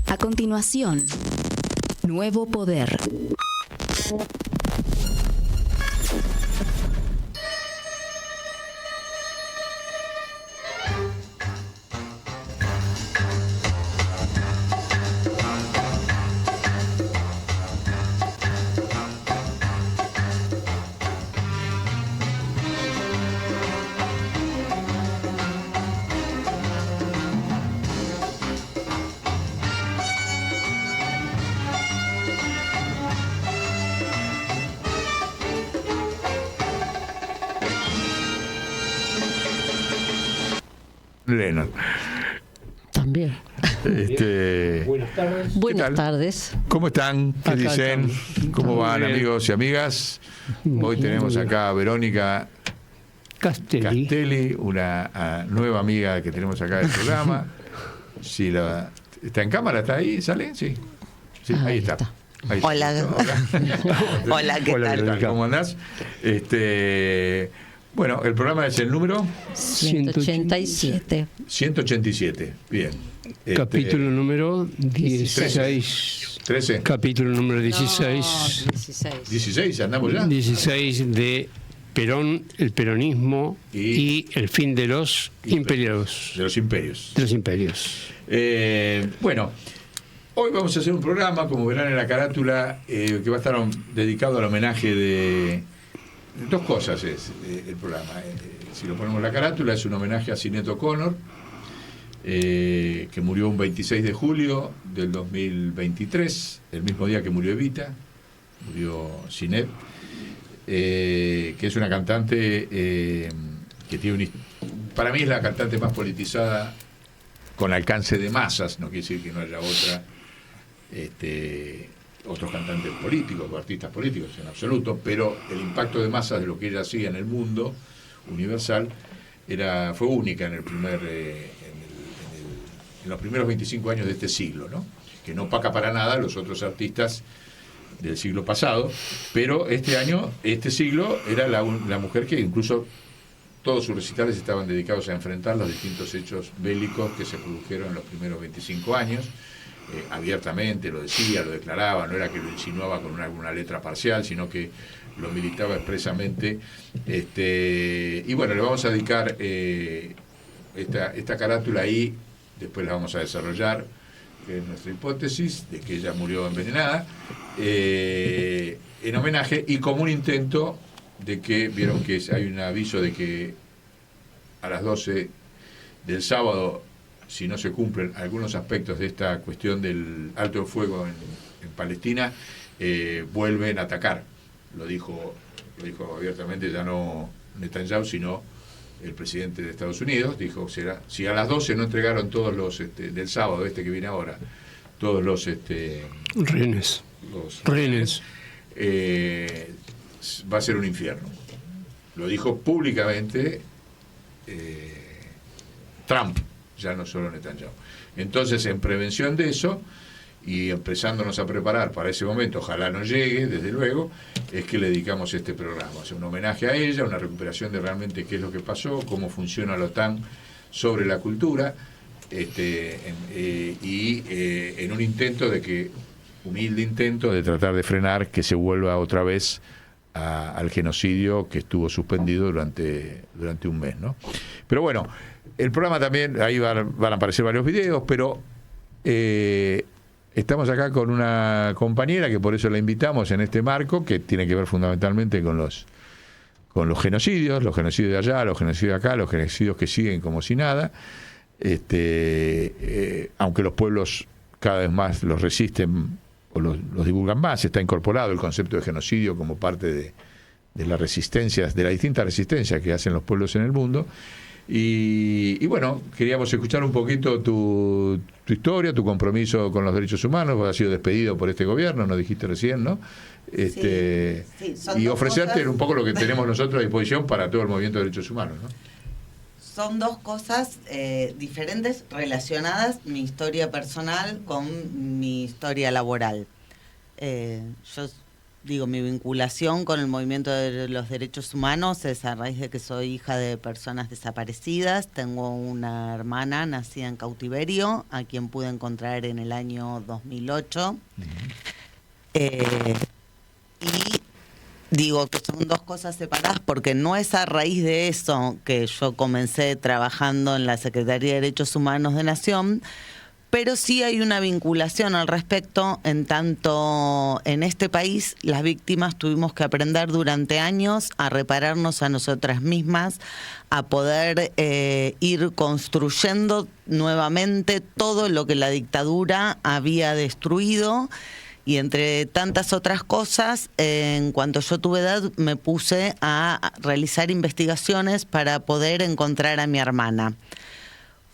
A continuación, Nuevo Poder. Lennon. También. Buenas tardes. Buenas tardes. ¿Cómo están? ¿Qué Acá dicen? estamos. ¿Cómo van, Muy bien. amigos y amigas? Hoy tenemos acá a Verónica Castelli, una nueva amiga que tenemos acá del programa. Sí, ¿está en cámara? ¿Está ahí? ¿Sale? Sí. Sí, ahí está. Ahí está. Hola. Hola, ¿qué tal? ¿Cómo andás? Bueno, el programa es el número 187. 187. Bien. Capítulo número 16. 13. Capítulo número 16. No, 16. 16, andamos ya. 16 de Perón, el peronismo y el fin de los imperios. De los imperios. De los imperios. Bueno, hoy vamos a hacer un programa, como verán en la carátula, que va a estar dedicado al homenaje de dos cosas. Es el programa. Si lo ponemos en la carátula, es un homenaje a Sinéad O'Connor, que murió un 26 de julio del 2023, el mismo día que murió Evita, murió Sinéad, que es una cantante que tiene para mí es la cantante más politizada con alcance de masas. No quiere decir que no haya otros cantantes políticos o artistas políticos en absoluto, pero el impacto de masas de lo que ella hacía en el mundo universal fue única en los primeros 25 años de este siglo, ¿no? Que no opaca para nada los otros artistas del siglo pasado, pero este siglo era la mujer que incluso todos sus recitales estaban dedicados a enfrentar los distintos hechos bélicos que se produjeron en los primeros 25 años. Abiertamente lo decía, lo declaraba, no era que lo insinuaba con alguna letra parcial, sino que lo militaba expresamente. Y bueno, le vamos a dedicar esta carátula ahí, después la vamos a desarrollar, que es nuestra hipótesis de que ella murió envenenada, en homenaje y como un intento de que, vieron que hay un aviso de que a las 12 del sábado, si no se cumplen algunos aspectos de esta cuestión del alto el fuego en Palestina, vuelven a atacar. Lo dijo abiertamente ya no Netanyahu, sino el presidente de Estados Unidos. Dijo, si a las 12 no entregaron todos los del sábado que viene ahora, todos los Rehenes. Va a ser un infierno. Lo dijo públicamente Trump, ya no solo Netanyahu. Entonces, en prevención de eso y empezándonos a preparar para ese momento, ojalá no llegue, desde luego, es que le dedicamos este programa. O sea, un homenaje a ella, una recuperación de realmente qué es lo que pasó, cómo funciona la OTAN sobre la cultura, en un intento humilde intento de tratar de frenar que se vuelva otra vez al genocidio que estuvo suspendido durante un mes, ¿no? Pero bueno, el programa también, ahí van a aparecer varios videos, pero estamos acá con una compañera que por eso la invitamos en este marco, que tiene que ver fundamentalmente con los genocidios de allá, los genocidios de acá, los genocidios que siguen como si nada, aunque los pueblos cada vez más los resisten o los divulgan más. Está incorporado el concepto de genocidio como parte de las resistencias, de las distintas resistencias que hacen los pueblos en el mundo. Y bueno, queríamos escuchar un poquito tu historia, tu compromiso con los derechos humanos. Vos has sido despedido por este gobierno, nos dijiste recién, ¿no? Sí, y ofrecerte un poco lo que tenemos nosotros a disposición para todo el movimiento de derechos humanos, ¿no? Son dos cosas diferentes, relacionadas, mi historia personal con mi historia laboral. Yo mi vinculación con el movimiento de los derechos humanos es a raíz de que soy hija de personas desaparecidas. Tengo una hermana nacida en cautiverio, a quien pude encontrar en el año 2008. Y digo que son dos cosas separadas porque no es a raíz de eso que yo comencé trabajando en la Secretaría de Derechos Humanos de Nación, pero sí hay una vinculación al respecto, en tanto en este país las víctimas tuvimos que aprender durante años a repararnos a nosotras mismas, a poder ir construyendo nuevamente todo lo que la dictadura había destruido. Y entre tantas otras cosas, en cuanto yo tuve edad, me puse a realizar investigaciones para poder encontrar a mi hermana.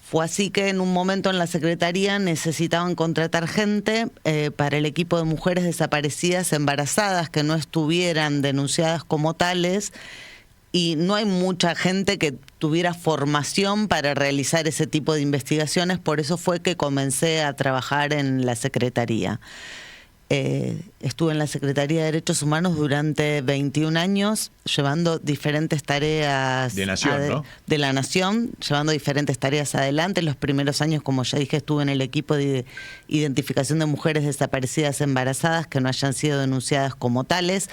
Fue así que en un momento en la Secretaría necesitaban contratar gente para el equipo de mujeres desaparecidas embarazadas que no estuvieran denunciadas como tales, y no hay mucha gente que tuviera formación para realizar ese tipo de investigaciones, por eso fue que comencé a trabajar en la Secretaría. Estuve en la Secretaría de Derechos Humanos durante 21 años, llevando diferentes tareas de Nación, ¿no? De la Nación, llevando diferentes tareas adelante. Los primeros años, como ya dije, estuve en el equipo de identificación de mujeres desaparecidas embarazadas que no hayan sido denunciadas como tales.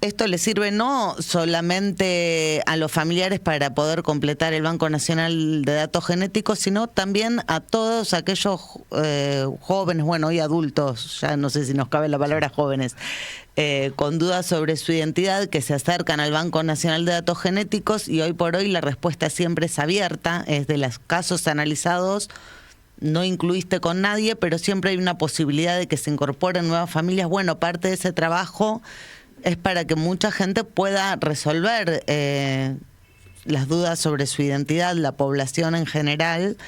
Esto le sirve no solamente a los familiares para poder completar el Banco Nacional de Datos Genéticos, sino también a todos aquellos jóvenes, bueno, hoy adultos, ya no sé si nos cabe la palabra jóvenes, con dudas sobre su identidad, que se acercan al Banco Nacional de Datos Genéticos, y hoy por hoy la respuesta siempre es abierta, es de los casos analizados. No incluiste con nadie, pero siempre hay una posibilidad de que se incorporen nuevas familias. Bueno, parte de ese trabajo es para que mucha gente pueda resolver las dudas sobre su identidad, la población en general.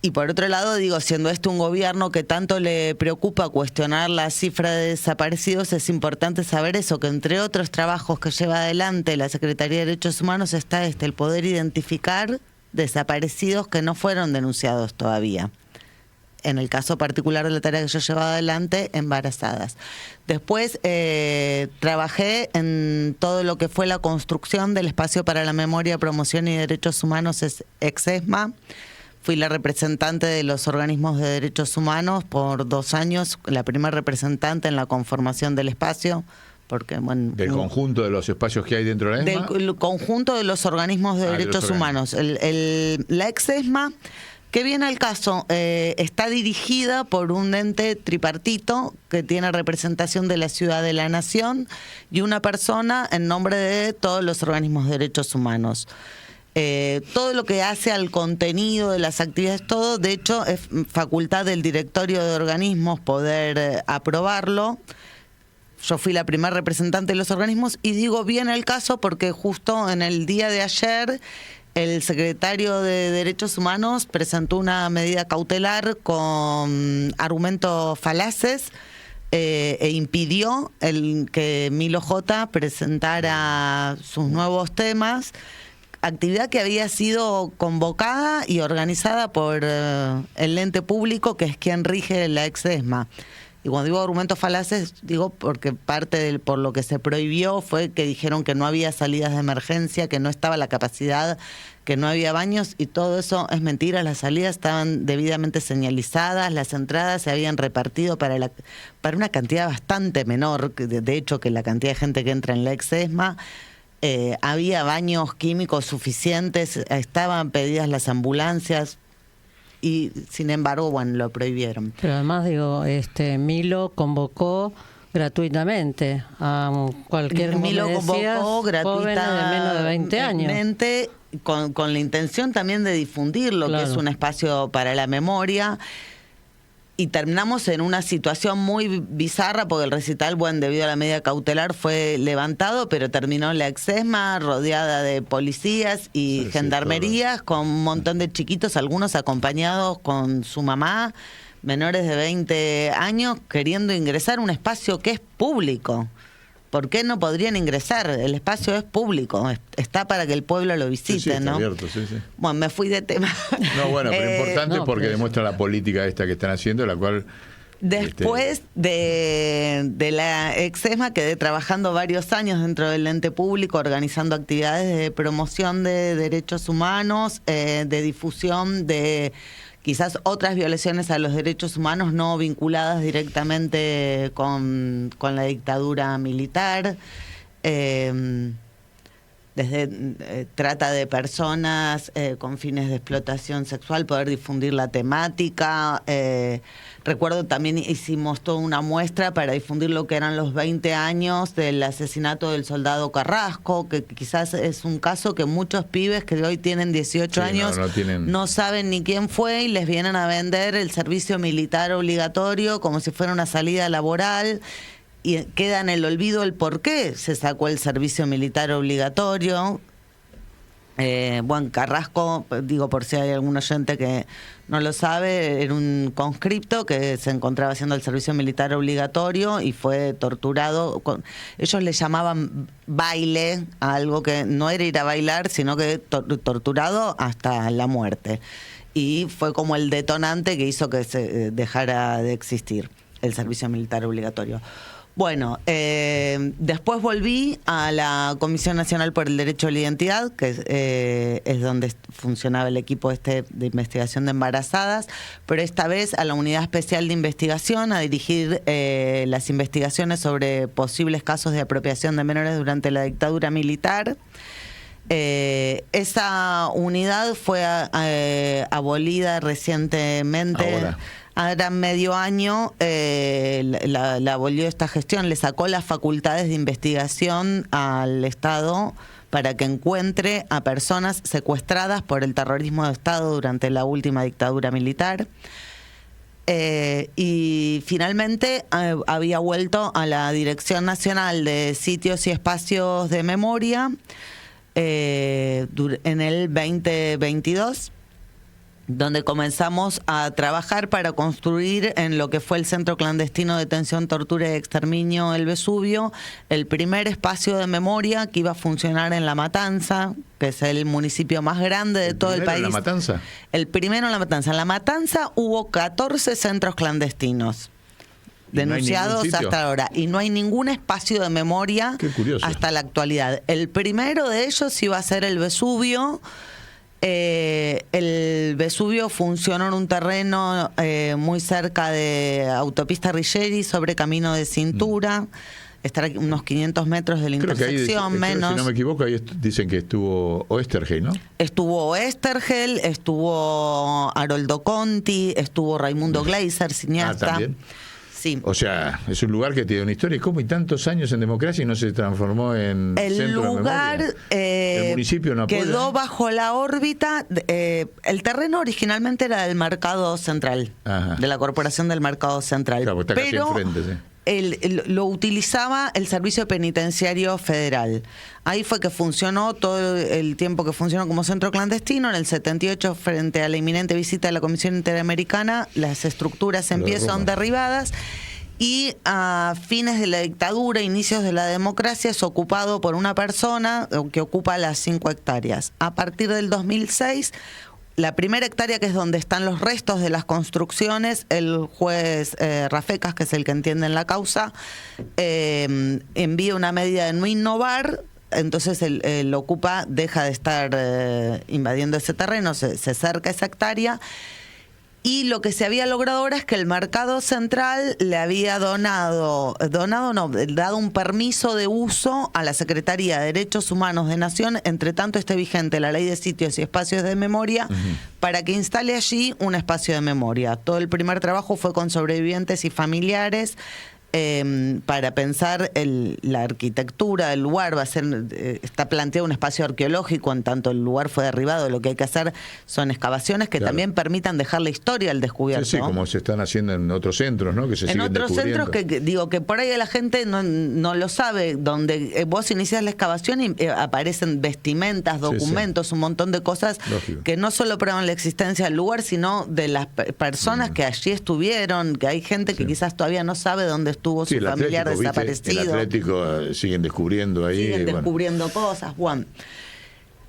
Y por otro lado, digo, siendo este un gobierno que tanto le preocupa cuestionar la cifra de desaparecidos, es importante saber eso, que entre otros trabajos que lleva adelante la Secretaría de Derechos Humanos está el poder identificar desaparecidos que no fueron denunciados todavía. En el caso particular de la tarea que yo llevaba adelante, embarazadas. Después trabajé en todo lo que fue la construcción del Espacio para la Memoria, Promoción y Derechos Humanos, EXESMA. Fui la representante de los organismos de derechos humanos por 2 años, la primera representante en la conformación del espacio. Porque, bueno, del conjunto de los espacios que hay dentro de la ESMA. Del conjunto de los organismos de derechos humanos. La EXESMA, que viene al caso, está dirigida por un ente tripartito que tiene representación de la ciudad de la nación y una persona en nombre de todos los organismos de derechos humanos. Todo lo que hace al contenido de las actividades, todo, de hecho, es facultad del directorio de organismos poder aprobarlo. Yo fui la primera representante de los organismos y digo bien el caso porque justo en el día de ayer el secretario de Derechos Humanos presentó una medida cautelar con argumentos falaces e impidió que Milo J presentara sus nuevos temas, actividad que había sido convocada y organizada por el ente público que es quien rige la EXESMA. Y cuando digo argumentos falaces, digo porque parte por lo que se prohibió fue que dijeron que no había salidas de emergencia, que no estaba la capacidad, que no había baños, y todo eso es mentira. Las salidas estaban debidamente señalizadas, las entradas se habían repartido para una cantidad bastante menor, de hecho, que la cantidad de gente que entra en la EXESMA. Había baños químicos suficientes, estaban pedidas las ambulancias. Y sin embargo, bueno, lo prohibieron. Pero además, digo, Milo convocó gratuitamente a cualquier, Milo convocó gratuitamente de menos de 20 años. Con la intención también de difundir lo que es un espacio para la memoria. Y terminamos en una situación muy bizarra porque el recital, bueno, debido a la medida cautelar fue levantado, pero terminó la EXESMA rodeada de policías y gendarmerías con un montón de chiquitos, algunos acompañados con su mamá, menores de 20 años, queriendo ingresar a un espacio que es público. ¿Por qué no podrían ingresar? El espacio es público, está para que el pueblo lo visite, sí, está ¿no? Abierto, sí. Bueno, me fui de tema. No, bueno, pero importante porque demuestra la política esta que están haciendo, la cual Después de la ex-ESMA quedé trabajando varios años dentro del ente público, organizando actividades de promoción de derechos humanos, de difusión de quizás otras violaciones a los derechos humanos no vinculadas directamente con la dictadura militar. Desde trata de personas con fines de explotación sexual, poder difundir la temática. Recuerdo también hicimos toda una muestra para difundir lo que eran los 20 años del asesinato del soldado Carrasco, que quizás es un caso que muchos pibes que hoy tienen 18 años no saben ni quién fue y les vienen a vender el servicio militar obligatorio como si fuera una salida laboral. Y queda en el olvido el por qué se sacó el servicio militar obligatorio. Bueno, Carrasco, digo por si hay algún oyente que no lo sabe, era un conscripto que se encontraba haciendo el servicio militar obligatorio y fue torturado. Ellos le llamaban baile a algo que no era ir a bailar, sino que torturado hasta la muerte. Y fue como el detonante que hizo que se dejara de existir el servicio militar obligatorio. Bueno, después volví a la Comisión Nacional por el Derecho a la Identidad, que es donde funcionaba el equipo de investigación de embarazadas, pero esta vez a la Unidad Especial de Investigación a dirigir las investigaciones sobre posibles casos de apropiación de menores durante la dictadura militar. Esa unidad fue abolida recientemente. Ahora medio año la abolió esta gestión, le sacó las facultades de investigación al Estado para que encuentre a personas secuestradas por el terrorismo de Estado durante la última dictadura militar. Y finalmente había vuelto a la Dirección Nacional de Sitios y Espacios de Memoria en el 2022. Donde comenzamos a trabajar para construir en lo que fue el Centro Clandestino de Detención, Tortura y Exterminio El Vesubio, el primer espacio de memoria que iba a funcionar en La Matanza, que es el municipio más grande de todo el país. ¿En La Matanza? El primero en La Matanza. En La Matanza hubo 14 centros clandestinos denunciados no hasta ahora, y no hay ningún espacio de memoria hasta la actualidad. El primero de ellos iba a ser el Vesubio. El Vesubio funcionó en un terreno muy cerca de Autopista Riggeri, sobre Camino de Cintura, estar unos 500 metros de la intersección, menos. Si no me equivoco, ahí dicen que estuvo Oestergel, ¿no? Estuvo Oestergel, estuvo Haroldo Conti, estuvo Raimundo Gleiser, cineasta. ¿También? Sí. O sea, es un lugar que tiene una historia. ¿Cómo y tantos años en democracia y no se transformó en centro de memoria? El municipio no quedó bajo la órbita. El terreno originalmente era del Mercado Central, de la Corporación del Mercado Central. Claro, está casi enfrente, sí. Lo utilizaba el Servicio Penitenciario Federal. Ahí fue que funcionó todo el tiempo que funcionó como centro clandestino. En el 78, frente a la inminente visita de la Comisión Interamericana, las estructuras en pie son derribadas. Y a fines de la dictadura, inicios de la democracia, es ocupado por una persona que ocupa las 5 hectáreas. A partir del 2006... la primera hectárea, que es donde están los restos de las construcciones, el juez Rafecas, que es el que entiende en la causa, envía una medida de no innovar. Entonces el ocupa deja de estar invadiendo ese terreno, se cerca esa hectárea. Y lo que se había logrado ahora es que el Mercado Central le había dado un permiso de uso a la Secretaría de Derechos Humanos de Nación, entre tanto esté vigente la Ley de Sitios y Espacios de Memoria, para que instale allí un espacio de memoria. Todo el primer trabajo fue con sobrevivientes y familiares, para pensar la arquitectura del lugar. Está planteado un espacio arqueológico, en tanto el lugar fue derribado. Lo que hay que hacer son excavaciones que también permitan dejar la historia al descubierto. Sí, como se están haciendo en otros centros, ¿no? Que se siguen descubriendo. Centros que por ahí la gente no lo sabe, donde vos inicias la excavación y aparecen vestimentas, documentos, un montón de cosas que no solo prueban la existencia del lugar, sino de las personas que allí estuvieron, que hay gente que quizás todavía no sabe dónde estuvo su familiar desaparecido. El Atlético siguen descubriendo ahí. Descubriendo cosas, Juan.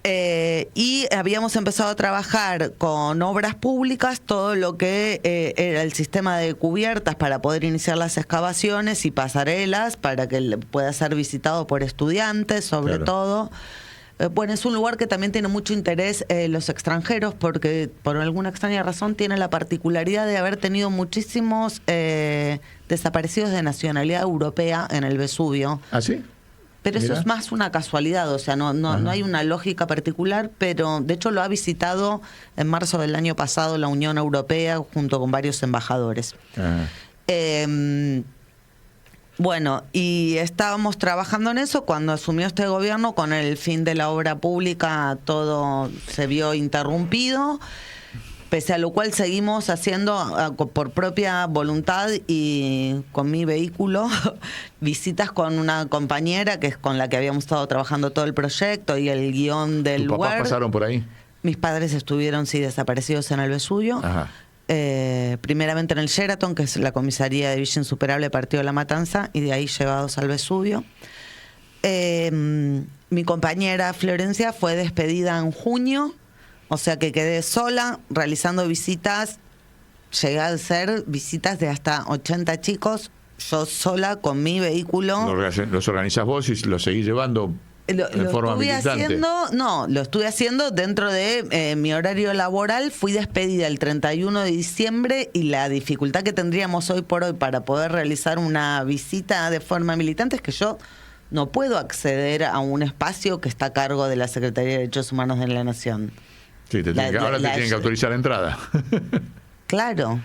Y habíamos empezado a trabajar con obras públicas, todo lo que era el sistema de cubiertas para poder iniciar las excavaciones y pasarelas para que pueda ser visitado por estudiantes, sobre todo. Bueno, es un lugar que también tiene mucho interés los extranjeros porque por alguna extraña razón tiene la particularidad de haber tenido muchísimos desaparecidos de nacionalidad europea en el Vesubio. ¿Ah, sí? Pero Mirá. eso es más una casualidad, o sea, no hay una lógica particular, pero de hecho lo ha visitado en marzo del año pasado la Unión Europea junto con varios embajadores. Bueno, y estábamos trabajando en eso cuando asumió este gobierno, con el fin de la obra pública todo se vio interrumpido, pese a lo cual seguimos haciendo por propia voluntad y con mi vehículo visitas con una compañera que es con la que habíamos estado trabajando todo el proyecto y el guión del ¿Tus lugar. papás pasaron por ahí? Mis padres estuvieron, sí, desaparecidos en el Vesubio. Ajá. Primeramente en el Sheraton, que es la comisaría de Villa Insuperable Partido de la Matanza, y de ahí llevados al Vesubio. Mi compañera Florencia fue despedida en junio, o sea que quedé sola realizando visitas. Llegué a hacer visitas de hasta 80 chicos, yo sola con mi vehículo. ¿Los organizás vos y los seguís llevando en forma estuve militante? lo estuve haciendo dentro de mi horario laboral. Fui despedida el 31 de diciembre y la dificultad que tendríamos hoy por hoy para poder realizar una visita de forma militante es que yo no puedo acceder a un espacio que está a cargo de la Secretaría de Derechos Humanos de la Nación. Sí, ahora te tienen que autorizar la entrada. Claro.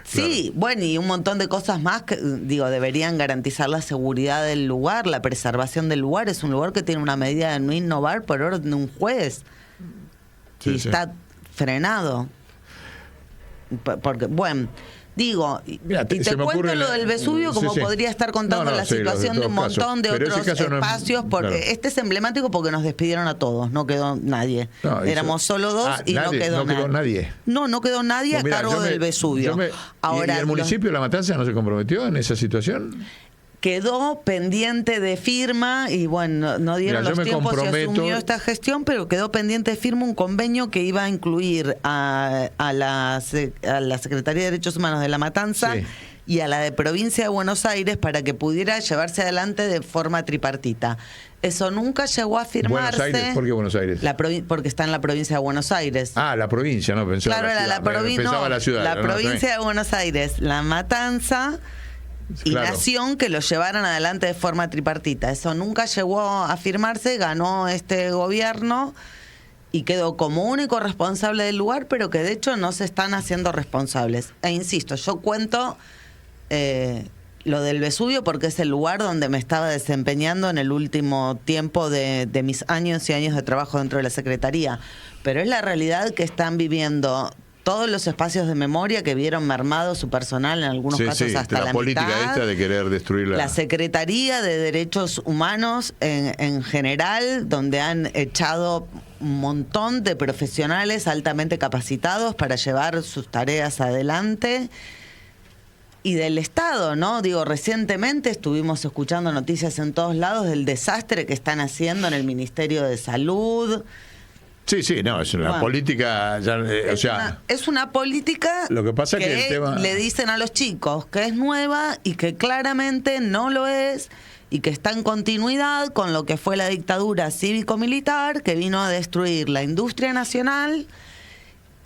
Sí, bueno, y un montón de cosas más que, digo, deberían garantizar la seguridad del lugar, la preservación del lugar. Es un lugar que tiene una medida de no innovar por orden de un juez. Sí, y sí. está frenado. Porque, bueno, digo, Mirá, y te cuento lo del Vesubio como sí. podría estar contando la sí, situación de un todos montón de casos. Pero otros ese caso no es- espacios, porque claro. este es emblemático porque nos despidieron a todos, no quedó nadie. No, eso- Éramos solo dos y no quedó nadie. No quedó nadie No, a mirá, cargo yo me- del Vesubio. yo me- Ahora, ¿Y el municipio de La Matanza no se comprometió en esa situación? quedó pendiente de firma y bueno, no dieron Mira, yo los me tiempos y comprometo- asumió esta gestión, pero quedó pendiente de firma un convenio que iba a incluir a la Secretaría de Derechos Humanos de La Matanza Sí. y a la de Provincia de Buenos Aires para que pudiera llevarse adelante de forma tripartita. Eso nunca llegó a firmarse. ¿Buenos Aires? ¿Por qué Buenos Aires? Porque está en la provincia de Buenos Aires. Ah, la provincia, no pensaba Claro, la era ciudad. la provincia. Pensaba la ciudad. La no, provincia de Buenos Aires, La Matanza y Claro. Nación, que lo llevaran adelante de forma tripartita. Eso nunca llegó a firmarse, ganó este gobierno y quedó como único responsable del lugar, pero que de hecho no se están haciendo responsables. E insisto, yo cuento lo del Vesubio porque es el lugar donde me estaba desempeñando en el último tiempo de mis años y años de trabajo dentro de la Secretaría. Pero es la realidad que están viviendo todos los espacios de memoria, que vieron mermado su personal, en algunos casos hasta la política mitad. esta de querer destruir La Secretaría de Derechos Humanos en general, donde han echado un montón de profesionales altamente capacitados para llevar sus tareas adelante. Y del Estado, ¿no? Digo, recientemente estuvimos escuchando noticias en todos lados del desastre que están haciendo en el Ministerio de Salud. Sí, no, es una Bueno, política, ya, o sea... es una política Lo que pasa que el tema- le dicen a los chicos que es nueva y que claramente no lo es y que está en continuidad con lo que fue la dictadura cívico-militar que vino a destruir la industria nacional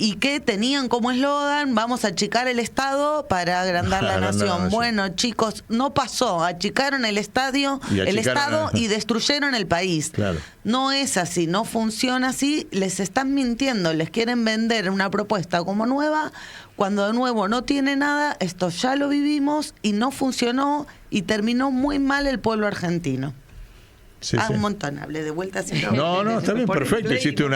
y que tenían como eslogan: vamos a achicar el Estado para agrandar la Agrandar la nación. nación. Bueno, chicos, no pasó. Achicaron el estadio, Y el achicaron Estado y destruyeron el país. Claro. No es así, no funciona así. Les están mintiendo, les quieren vender una propuesta como nueva, cuando de nuevo no tiene nada. Esto ya lo vivimos y no funcionó y terminó muy mal el pueblo argentino. Sí, sí. Un montón, hablé de vuelta. No, está bien, perfecto. Hiciste un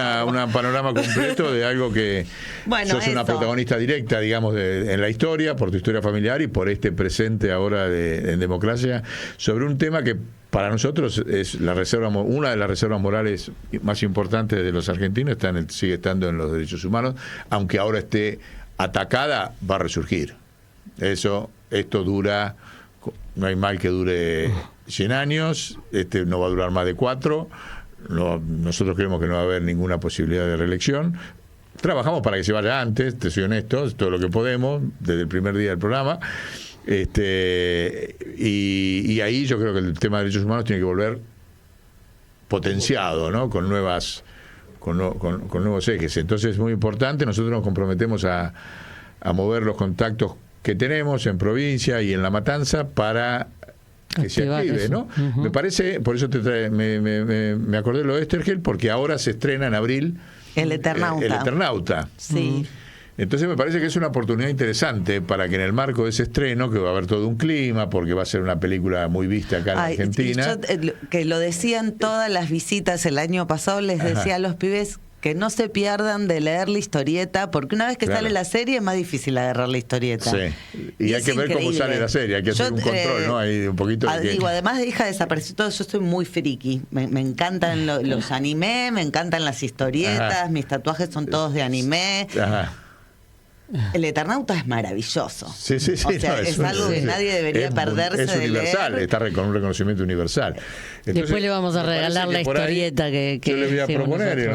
panorama completo de algo que Bueno, sos una eso. protagonista directa, digamos, en la historia, por tu historia familiar y por este presente ahora en democracia, sobre un tema que para nosotros es una de las reservas morales más importantes de los argentinos, sigue estando en los derechos humanos, aunque ahora esté atacada, va a resurgir. Esto dura, no hay mal que dure 100 años, no va a durar más de 4, nosotros creemos que no va a haber ninguna posibilidad de reelección. Trabajamos para que se vaya antes, te soy honesto, todo lo que podemos, desde el primer día del programa. Y ahí yo creo que el tema de derechos humanos tiene que volver potenciado, ¿no? Con nuevos ejes. Entonces es muy importante, nosotros nos comprometemos a mover los contactos que tenemos en provincia y en La Matanza para que se active, ¿no? Uh-huh. Me parece, por eso me acordé de lo de Estergel, porque ahora se estrena en abril El Eternauta. Sí. Entonces me parece que es una oportunidad interesante para que en el marco de ese estreno, que va a haber todo un clima, porque va a ser una película muy vista acá en Argentina. Que lo decían todas las visitas el año pasado, les decía a los pibes que no se pierdan de leer la historieta, porque una vez que sale la serie es más difícil agarrar la historieta. Sí. Y hay que ver cómo sale la serie, hay que hacer un control, ¿no? Hay un poquito digo, además de Hija desapareció todo, yo soy muy friki. Me encantan los anime, me encantan las historietas, Ajá. Mis tatuajes son todos de anime. Ajá. El Eternauta es maravilloso. Sí. O sea, es algo que nadie debería perderse de leer. Es universal, está con un reconocimiento universal. Entonces, después le vamos a regalar la historieta que yo le voy a proponer, y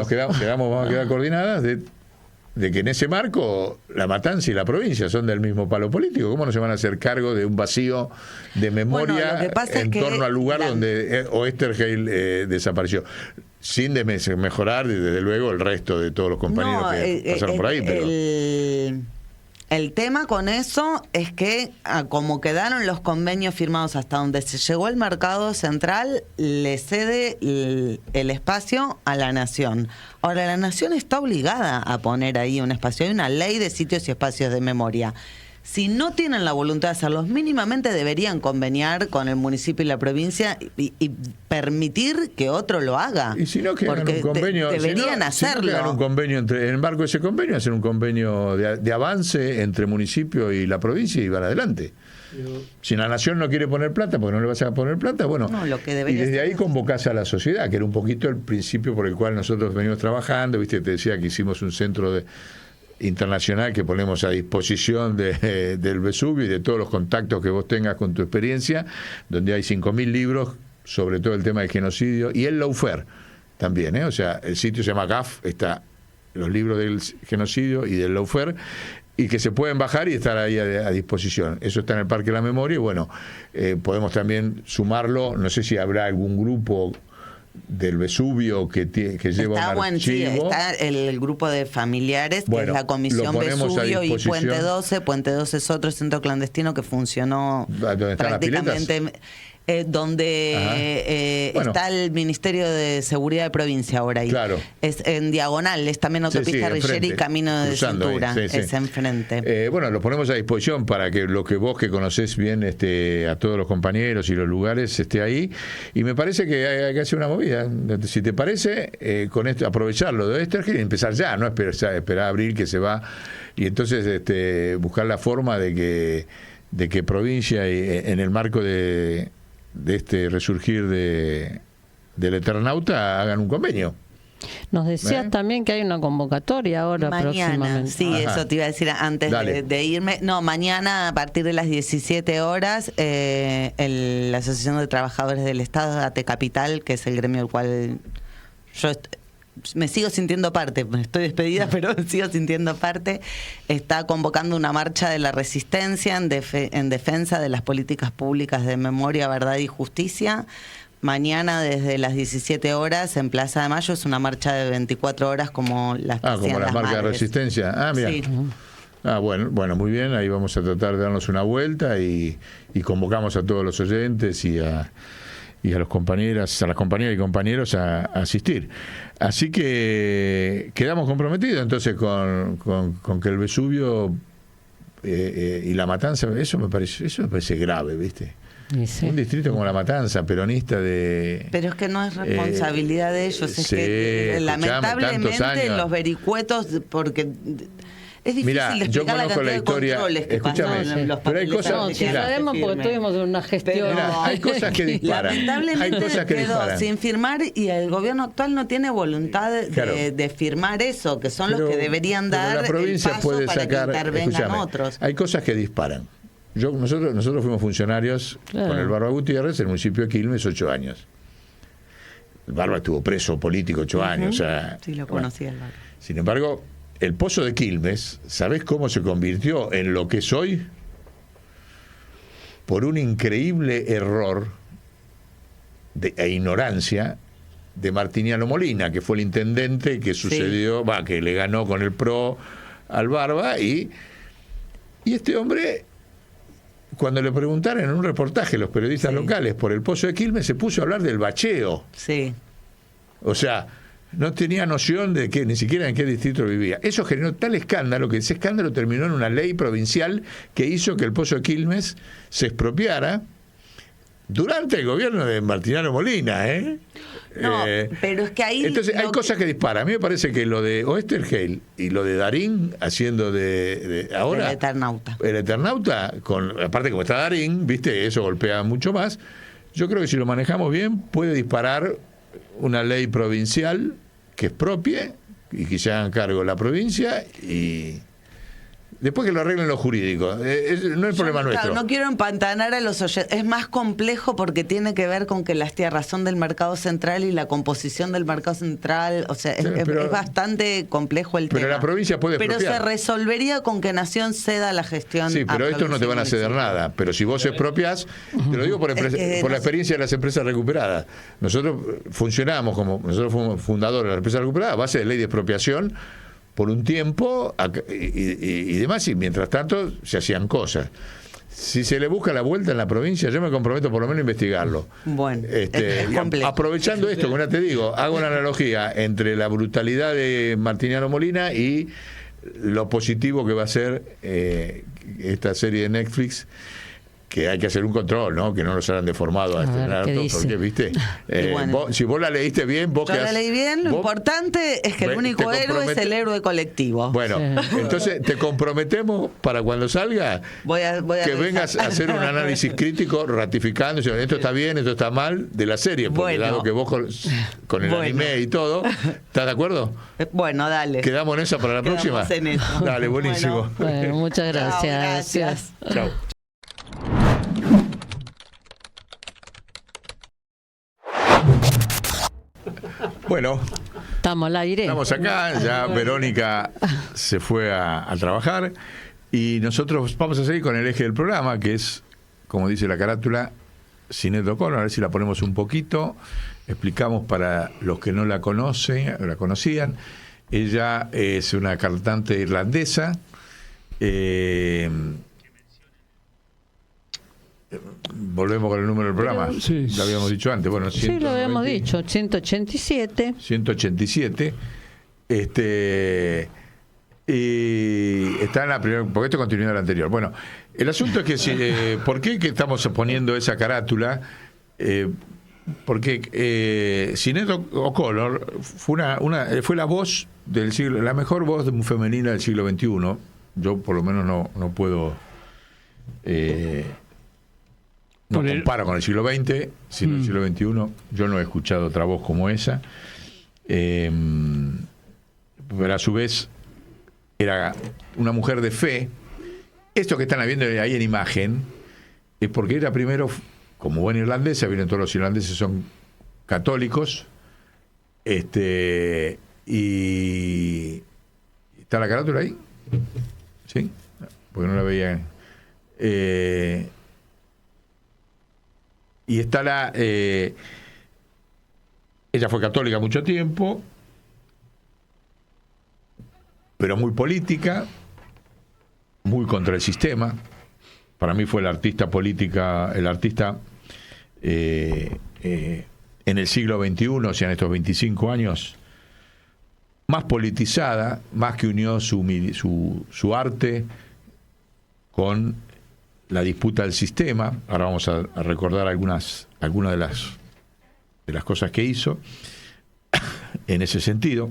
vamos a quedar coordinadas de que en ese marco La Matanza y la provincia son del mismo palo político. ¿Cómo no se van a hacer cargo de un vacío de memoria en torno al lugar donde Oestergel desapareció? Sin mejorar, desde luego, el resto de todos los compañeros que pasaron por ahí. Pero el tema con eso es que, como quedaron los convenios firmados hasta donde se llegó el mercado central, le cede el espacio a la Nación. Ahora, la Nación está obligada a poner ahí un espacio. Hay una ley de sitios y espacios de memoria. Si no tienen la voluntad de hacerlos, mínimamente deberían conveniar con el municipio y la provincia y permitir que otro lo haga. Y si no, que hagan un convenio. Deberían hacerlo. Si no, que hagan un convenio en el marco de ese convenio, hacer un convenio de avance entre municipio y la provincia y van adelante. Si la Nación no quiere poner plata, porque no le vas a poner plata, bueno, y desde ahí convocás a la sociedad, que era un poquito el principio por el cual nosotros venimos trabajando. Viste, te decía que hicimos un centro internacional que ponemos a disposición del Vesubio y de todos los contactos que vos tengas con tu experiencia, donde hay 5.000 libros sobre todo el tema del genocidio y el lawfare también, o sea, el sitio se llama GAF, está los libros del genocidio y del lawfare, y que se pueden bajar y estar ahí a disposición. Eso está en el Parque de la Memoria y bueno, podemos también sumarlo, no sé si habrá algún grupo del Vesubio que lleva un archivo. Sí, está el grupo de familiares, que es la Comisión Vesubio y Puente 12. Puente 12 es otro centro clandestino que funcionó prácticamente donde está el Ministerio de Seguridad de Provincia ahora ahí. Claro. Es en diagonal, es también autopista Rillera y Camino de Cintura, es enfrente. Bueno, lo ponemos a disposición para que lo que vos que conocés bien a todos los compañeros y los lugares esté ahí, y me parece que hay que hacer una movida, si te parece, con esto, aprovecharlo de Estergel y empezar ya, no esperar a abril que se va, y entonces buscar la forma de que provincia en el marco de este resurgir del Eternauta hagan un convenio. Nos decías también que hay una convocatoria ahora mañana, próximamente. Sí, Ajá. Eso te iba a decir antes de irme. No, mañana a partir de las 17 horas la Asociación de Trabajadores del Estado, ATE Capital, que es el gremio al cual yo me sigo sintiendo parte, estoy despedida, pero sigo sintiendo parte, está convocando una marcha de la resistencia en defensa de las políticas públicas de memoria, verdad y justicia. Mañana desde las 17 horas en Plaza de Mayo, es una marcha de 24 horas como las que hacían como la marca de resistencia. Mira. Sí. Bueno, muy bien, ahí vamos a tratar de darnos una vuelta y convocamos a todos los oyentes y a las compañeras y compañeros a asistir. Así que quedamos comprometidos entonces con que el Vesubio y La Matanza, eso me parece grave, ¿viste? Sí. Un distrito como La Matanza, peronista Pero es que no es responsabilidad de ellos, es que lamentablemente los vericuetos, porque es difícil explicar la cantidad de controles que pasan los pero hay cosas sabemos porque tuvimos una gestión. Hay cosas que disparan. Lamentablemente quedó sin firmar y el gobierno actual no tiene voluntad de firmar eso, que son los que deberían dar la provincia el paso puede para sacar, que intervengan otros. Hay cosas que disparan. Nosotros fuimos funcionarios con el Barba Gutiérrez en el municipio de Quilmes 8 años. El Barba estuvo preso político 8 años. O sea, Sí, lo conocía el Barba. Sin embargo, el Pozo de Quilmes, ¿sabés cómo se convirtió en lo que es hoy? Por un increíble error e ignorancia de Martiniano Molina, que fue el intendente que sucedió, que le ganó con el PRO al Barba, y este hombre, cuando le preguntaron en un reportaje los periodistas locales por el Pozo de Quilmes, se puso a hablar del bacheo. Sí. O sea, no tenía noción de que ni siquiera en qué distrito vivía. Eso generó tal escándalo que ese escándalo terminó en una ley provincial que hizo que el Pozo de Quilmes se expropiara durante el gobierno de Martiniano Molina, No, pero es que ahí... Entonces hay cosas que disparan. A mí me parece que lo de Oesterheld y lo de Darín haciendo de ahora... El Eternauta. El Eternauta, aparte como está Darín, viste, eso golpea mucho más. Yo creo que si lo manejamos bien puede disparar una ley provincial que expropie y que se hagan cargo la provincia y... Después que lo arreglen los jurídicos. No es problema nuestro. No quiero empantanar a los oyentes. Es más complejo porque tiene que ver con que la razón del mercado central y la composición del mercado central. O sea, es bastante complejo el tema. Pero la provincia puede expropiar. Pero se resolvería con que Nación ceda la gestión. Sí, pero estos no te van a ceder nada. Pero si vos expropias, te lo digo por la experiencia de las empresas recuperadas. Nosotros nosotros fuimos fundadores de las empresas recuperadas a base de ley de expropiación por un tiempo y demás, y mientras tanto se hacían cosas. Si se le busca la vuelta en la provincia, yo me comprometo por lo menos a investigarlo. Bueno, aprovechando esto, como ya te digo, hago una analogía entre la brutalidad de Martiniano Molina y lo positivo que va a ser esta serie de Netflix, que hay que hacer un control, ¿no? Que no nos hayan deformado a estrenar porque, ¿viste? Si vos la leíste bien, yo la leí bien, lo importante es que el único héroe es el héroe colectivo. Bueno, entonces te comprometemos para cuando salga voy a que vengas a hacer un análisis crítico ratificando, esto está bien, esto está mal, de la serie, porque dado que vos con el anime y todo, ¿estás de acuerdo? Bueno, dale. ¿Quedamos en esa para la próxima? En eso. Dale, buenísimo. Bueno, muchas gracias. Chao. Bueno, estamos al aire. Estamos acá, ya Verónica se fue a trabajar y nosotros vamos a seguir con el eje del programa, que es, como dice la carátula, Sinéad O'Connor. A ver si la ponemos un poquito, explicamos para los que no la conocían. Ella es una cantante irlandesa. Volvemos con el número del programa. Sí. Lo habíamos dicho antes. Bueno, sí, lo habíamos dicho. 187. 187. Y está en la primera, porque esto continúa de la anterior. Bueno, el asunto es que ¿por qué que estamos poniendo esa carátula? Porque Sinéad O'Connor fue la voz del siglo, la mejor voz femenina del siglo XXI. Yo por lo menos no puedo no comparo con el siglo XX, sino el siglo XXI. Yo no he escuchado otra voz como esa. Pero a su vez era una mujer de fe. Esto que están viendo ahí en imagen es porque ella primero, como buena irlandesa, vienen todos los irlandeses, son católicos, y ¿está la carátula ahí? ¿Sí? Porque no la veía. Y está ella fue católica mucho tiempo, pero muy política, muy contra el sistema. Para mí fue el artista en el siglo XXI, o sea, en estos 25 años, más politizada, más que unió su arte con la disputa del sistema. Ahora vamos a recordar algunas de las cosas que hizo en ese sentido,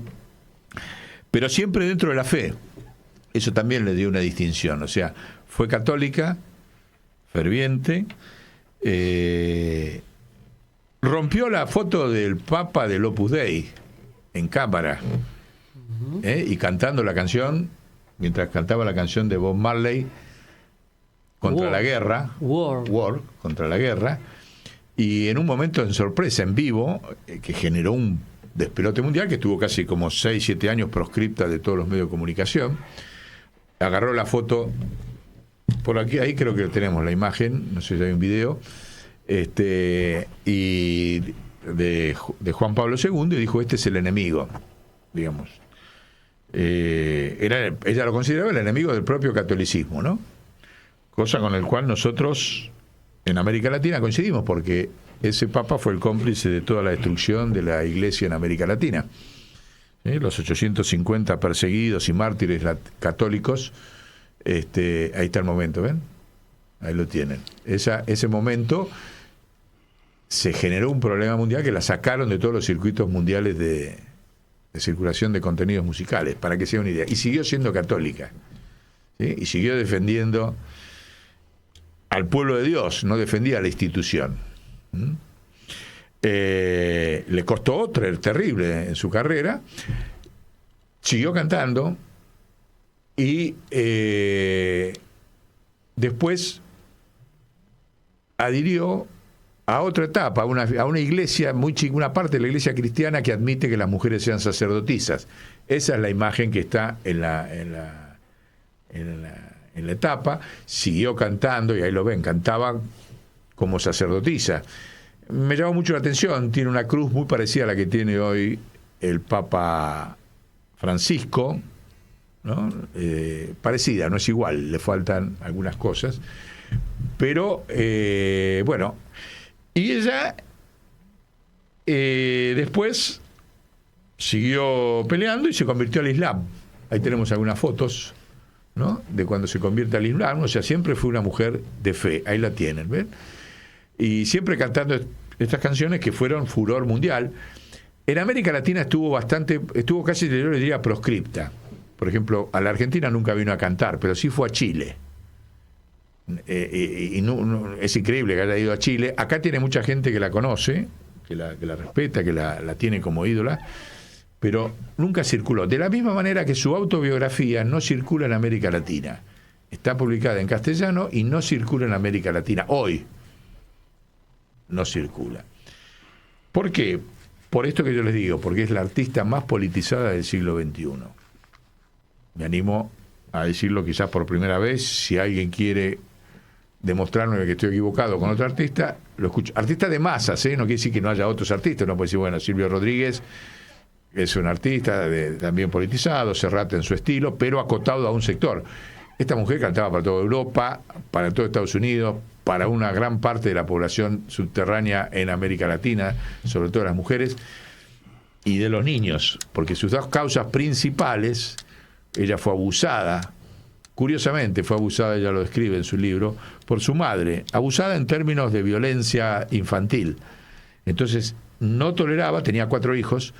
pero siempre dentro de la fe. Eso también le dio una distinción. O sea, fue católica, ferviente, rompió la foto del Papa del Opus Dei en cámara, y cantando la canción, mientras cantaba la canción de Bob Marley contra la guerra, War, contra la guerra, y en un momento en sorpresa, en vivo, que generó un despelote mundial, que estuvo casi como 6, 7 años proscripta de todos los medios de comunicación, agarró la foto, por aquí, ahí creo que tenemos la imagen, no sé si hay un video, y de Juan Pablo II, y dijo, este es el enemigo, digamos. Ella lo consideraba el enemigo del propio catolicismo, ¿no? Cosa con el cual nosotros en América Latina coincidimos, porque ese papa fue el cómplice de toda la destrucción de la iglesia en América Latina. Los 850 perseguidos y mártires católicos, ahí está el momento, ¿ven? Ahí lo tienen. Ese momento se generó un problema mundial que la sacaron de todos los circuitos mundiales de circulación de contenidos musicales, para que sea una idea. Y siguió siendo católica, ¿sí? Y siguió defendiendo al pueblo de Dios, no defendía a la institución. Le costó terrible en su carrera, siguió cantando y después adhirió a otra etapa, a una iglesia muy chica, una parte de la iglesia cristiana que admite que las mujeres sean sacerdotisas. Esa es la imagen que está en la etapa. Siguió cantando, y ahí lo ven, cantaba como sacerdotisa. Me llamó mucho la atención, tiene una cruz muy parecida a la que tiene hoy el Papa Francisco, ¿no? Parecida, no es igual, le faltan algunas cosas, pero bueno, y ella después siguió peleando y se convirtió al Islam. Ahí tenemos algunas fotos, ¿no?, de cuando se convierte al Islam. O sea, siempre fue una mujer de fe, ahí la tienen, ¿ven? Y siempre cantando estas canciones que fueron furor mundial. En América Latina estuvo casi, yo le diría, proscripta. Por ejemplo, a la Argentina nunca vino a cantar, pero sí fue a Chile. Y es increíble que haya ido a Chile. Acá tiene mucha gente que la conoce, que la respeta, que la tiene como ídola, pero nunca circuló. De la misma manera que su autobiografía no circula en América Latina. Está publicada en castellano y no circula en América Latina. Hoy no circula. ¿Por qué? Por esto que yo les digo, porque es la artista más politizada del siglo XXI. Me animo a decirlo quizás por primera vez. Si alguien quiere demostrarme que estoy equivocado con otro artista, lo escucho. Artista de masas, no quiere decir que no haya otros artistas. No puede decir, bueno, Silvio Rodríguez es un artista también politizado, Serrat en su estilo, pero acotado a un sector. Esta mujer cantaba para toda Europa, para todo Estados Unidos, para una gran parte de la población subterránea en América Latina, sobre todo las mujeres, y de los niños, porque sus dos causas principales, ella fue abusada, curiosamente fue abusada, ella lo describe en su libro, por su madre, abusada en términos de violencia infantil. Entonces no toleraba, tenía 4 hijos,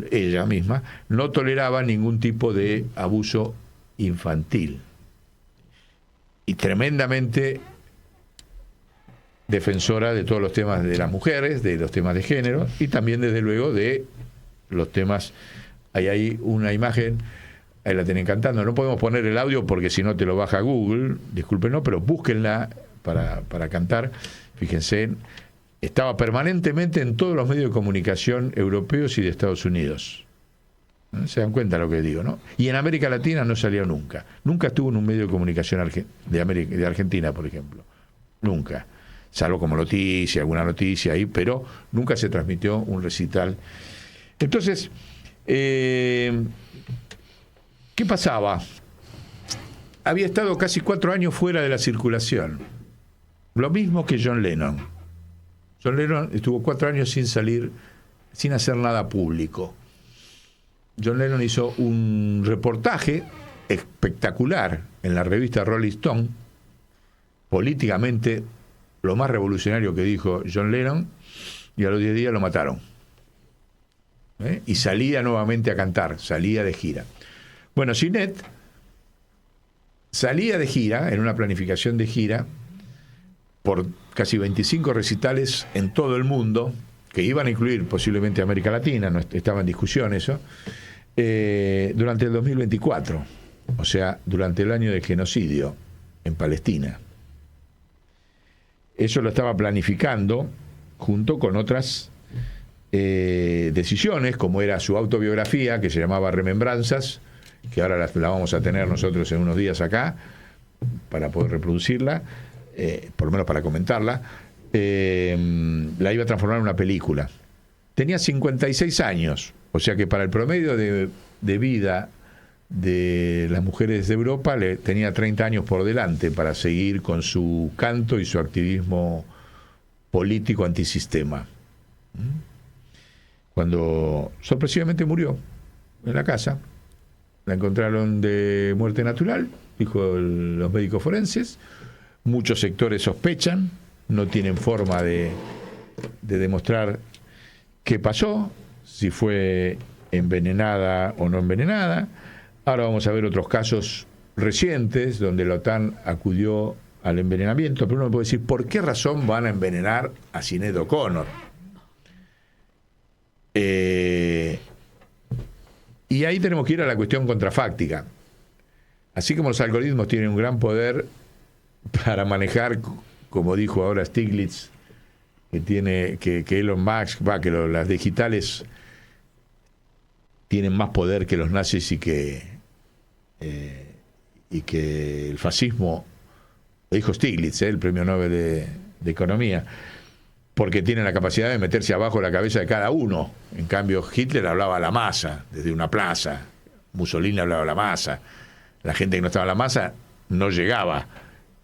ella misma, no toleraba ningún tipo de abuso infantil. Y tremendamente defensora de todos los temas de las mujeres, de los temas de género, y también, desde luego, de los temas. Hay una imagen, ahí la tienen cantando. No podemos poner el audio porque si no te lo baja Google, discúlpenos, pero búsquenla para cantar. Fíjense, estaba permanentemente en todos los medios de comunicación europeos y de Estados Unidos. Se dan cuenta de lo que digo, ¿no? Y en América Latina no salió nunca. Nunca estuvo en un medio de comunicación de Argentina, por ejemplo. Nunca. Salvo como alguna noticia ahí, pero nunca se transmitió un recital. Entonces, ¿qué pasaba? Había estado casi 4 años fuera de la circulación. Lo mismo que John Lennon. John Lennon estuvo 4 años sin salir, sin hacer nada público. John Lennon hizo un reportaje espectacular en la revista Rolling Stone, políticamente lo más revolucionario que dijo John Lennon, y a los 10 días lo mataron. Y salía nuevamente a cantar, salía de gira. Bueno, Sinet salía de gira, en una planificación de gira, por casi 25 recitales en todo el mundo, que iban a incluir posiblemente América Latina, no estaba en discusión eso, durante el 2024, o sea, durante el año del genocidio en Palestina. Eso lo estaba planificando junto con otras decisiones, como era su autobiografía, que se llamaba Remembranzas, que ahora la vamos a tener nosotros en unos días acá, para poder reproducirla, por lo menos para comentarla, la iba a transformar en una película. Tenía 56 años, o sea que para el promedio de vida de las mujeres de Europa tenía 30 años por delante para seguir con su canto y su activismo político antisistema. Cuando sorpresivamente murió en la casa, la encontraron de muerte natural, dijo los médicos forenses. Muchos sectores sospechan, no tienen forma de demostrar qué pasó, si fue envenenada o no envenenada. Ahora vamos a ver otros casos recientes donde la OTAN acudió al envenenamiento, pero uno puede decir, ¿por qué razón van a envenenar a Sinéad O'Connor? Y ahí tenemos que ir a la cuestión contrafáctica. Así como los algoritmos tienen un gran poder para manejar, como dijo ahora Stiglitz, que Elon Musk, que las digitales tienen más poder que los nazis y que el fascismo, lo dijo Stiglitz, el premio Nobel de Economía, porque tienen la capacidad de meterse abajo la cabeza de cada uno. En cambio, Hitler hablaba a la masa, desde una plaza. Mussolini hablaba a la masa. La gente que no estaba en la masa no llegaba.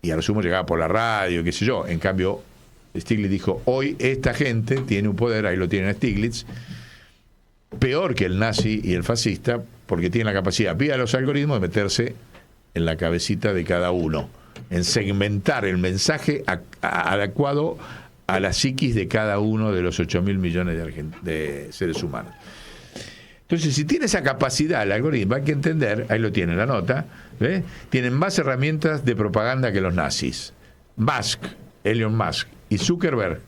Y a lo sumo llegaba por la radio, qué sé yo. En cambio, Stiglitz dijo, hoy esta gente tiene un poder, ahí lo tienen a Stiglitz, peor que el nazi y el fascista, porque tiene la capacidad, vía los algoritmos, de meterse en la cabecita de cada uno, en segmentar el mensaje adecuado a la psiquis de cada uno de los 8.000 millones de seres humanos. Entonces, si tiene esa capacidad el algoritmo, hay que entender, ahí lo tiene la nota, ¿ves? Tienen más herramientas de propaganda que los nazis. Elon Musk y Zuckerberg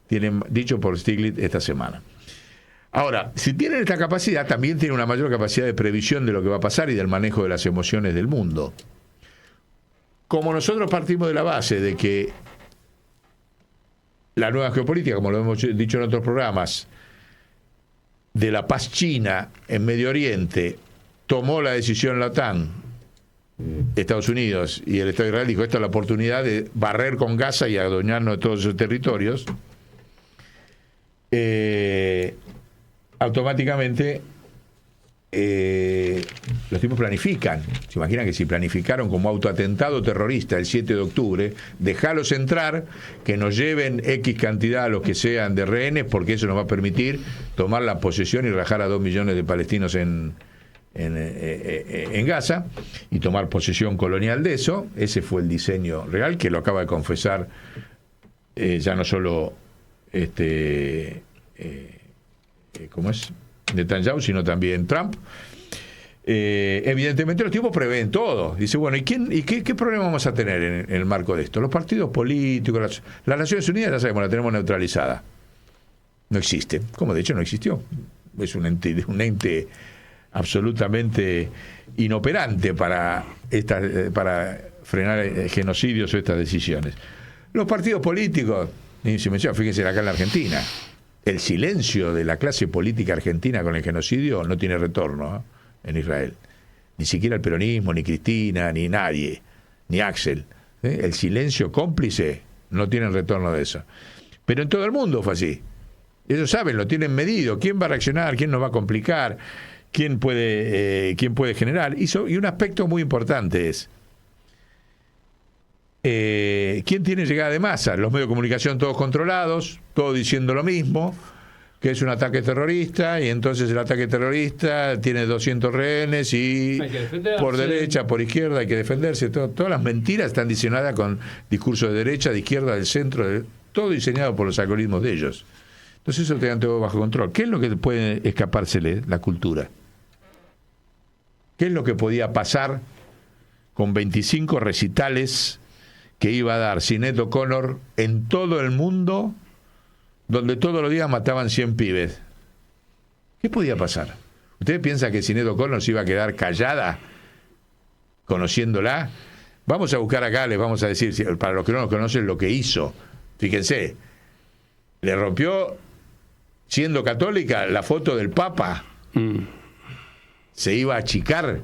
tienen, dicho por Stiglitz esta semana. Ahora, si tienen esta capacidad, también tienen una mayor capacidad de previsión de lo que va a pasar y del manejo de las emociones del mundo. Como nosotros partimos de la base de que la nueva geopolítica, como lo hemos dicho en otros programas, de la paz china en Medio Oriente, tomó la decisión la OTAN, Estados Unidos y el Estado de Israel, dijo, esta es la oportunidad de barrer con Gaza y adueñarnos de todos esos territorios, automáticamente los tipos planifican. Se imaginan que si planificaron como autoatentado terrorista el 7 de octubre, dejalos entrar, que nos lleven X cantidad a los que sean de rehenes, porque eso nos va a permitir tomar la posesión y rajar a 2 millones de palestinos en Gaza y tomar posesión colonial de eso. Ese fue el diseño real, que lo acaba de confesar ya no solo ¿cómo es? Netanyahu, sino también Trump. Evidentemente los tipos prevén todo. Dice, bueno, ¿y qué problema vamos a tener en el marco de esto? Los partidos políticos, las Naciones Unidas, ya sabemos, la tenemos neutralizada. No existe, como de hecho no existió. Es un ente absolutamente inoperante para frenar genocidios o estas decisiones. Los partidos políticos, ni se menciona, fíjense acá en la Argentina, el silencio de la clase política argentina con el genocidio no tiene retorno en Israel. Ni siquiera el peronismo, ni Cristina, ni nadie, ni Axel. El silencio cómplice no tiene retorno de eso. Pero en todo el mundo fue así. Ellos saben, lo tienen medido. ¿Quién va a reaccionar? ¿Quién nos va a complicar? ¿Quién puede generar? Y un aspecto muy importante es, ¿quién tiene llegada de masa? Los medios de comunicación todos controlados, todos diciendo lo mismo, que es un ataque terrorista, y entonces el ataque terrorista tiene 200 rehenes y por derecha, por izquierda hay que defenderse. Todas las mentiras están diseñadas con discursos de derecha, de izquierda, del centro, todo diseñado por los algoritmos de ellos. Entonces eso te todo bajo control. ¿Qué es lo que puede escapársele? La cultura. ¿Qué es lo que podía pasar con 25 recitales que iba a dar Sinéad O'Connor en todo el mundo, donde todos los días mataban 100 pibes? ¿Qué podía pasar? ¿Ustedes piensan que Sinéad O'Connor se iba a quedar callada conociéndola? Vamos a buscar acá, les vamos a decir, para los que no nos conocen, lo que hizo. Fíjense, le rompió, siendo católica, la foto del Papa. Se iba a achicar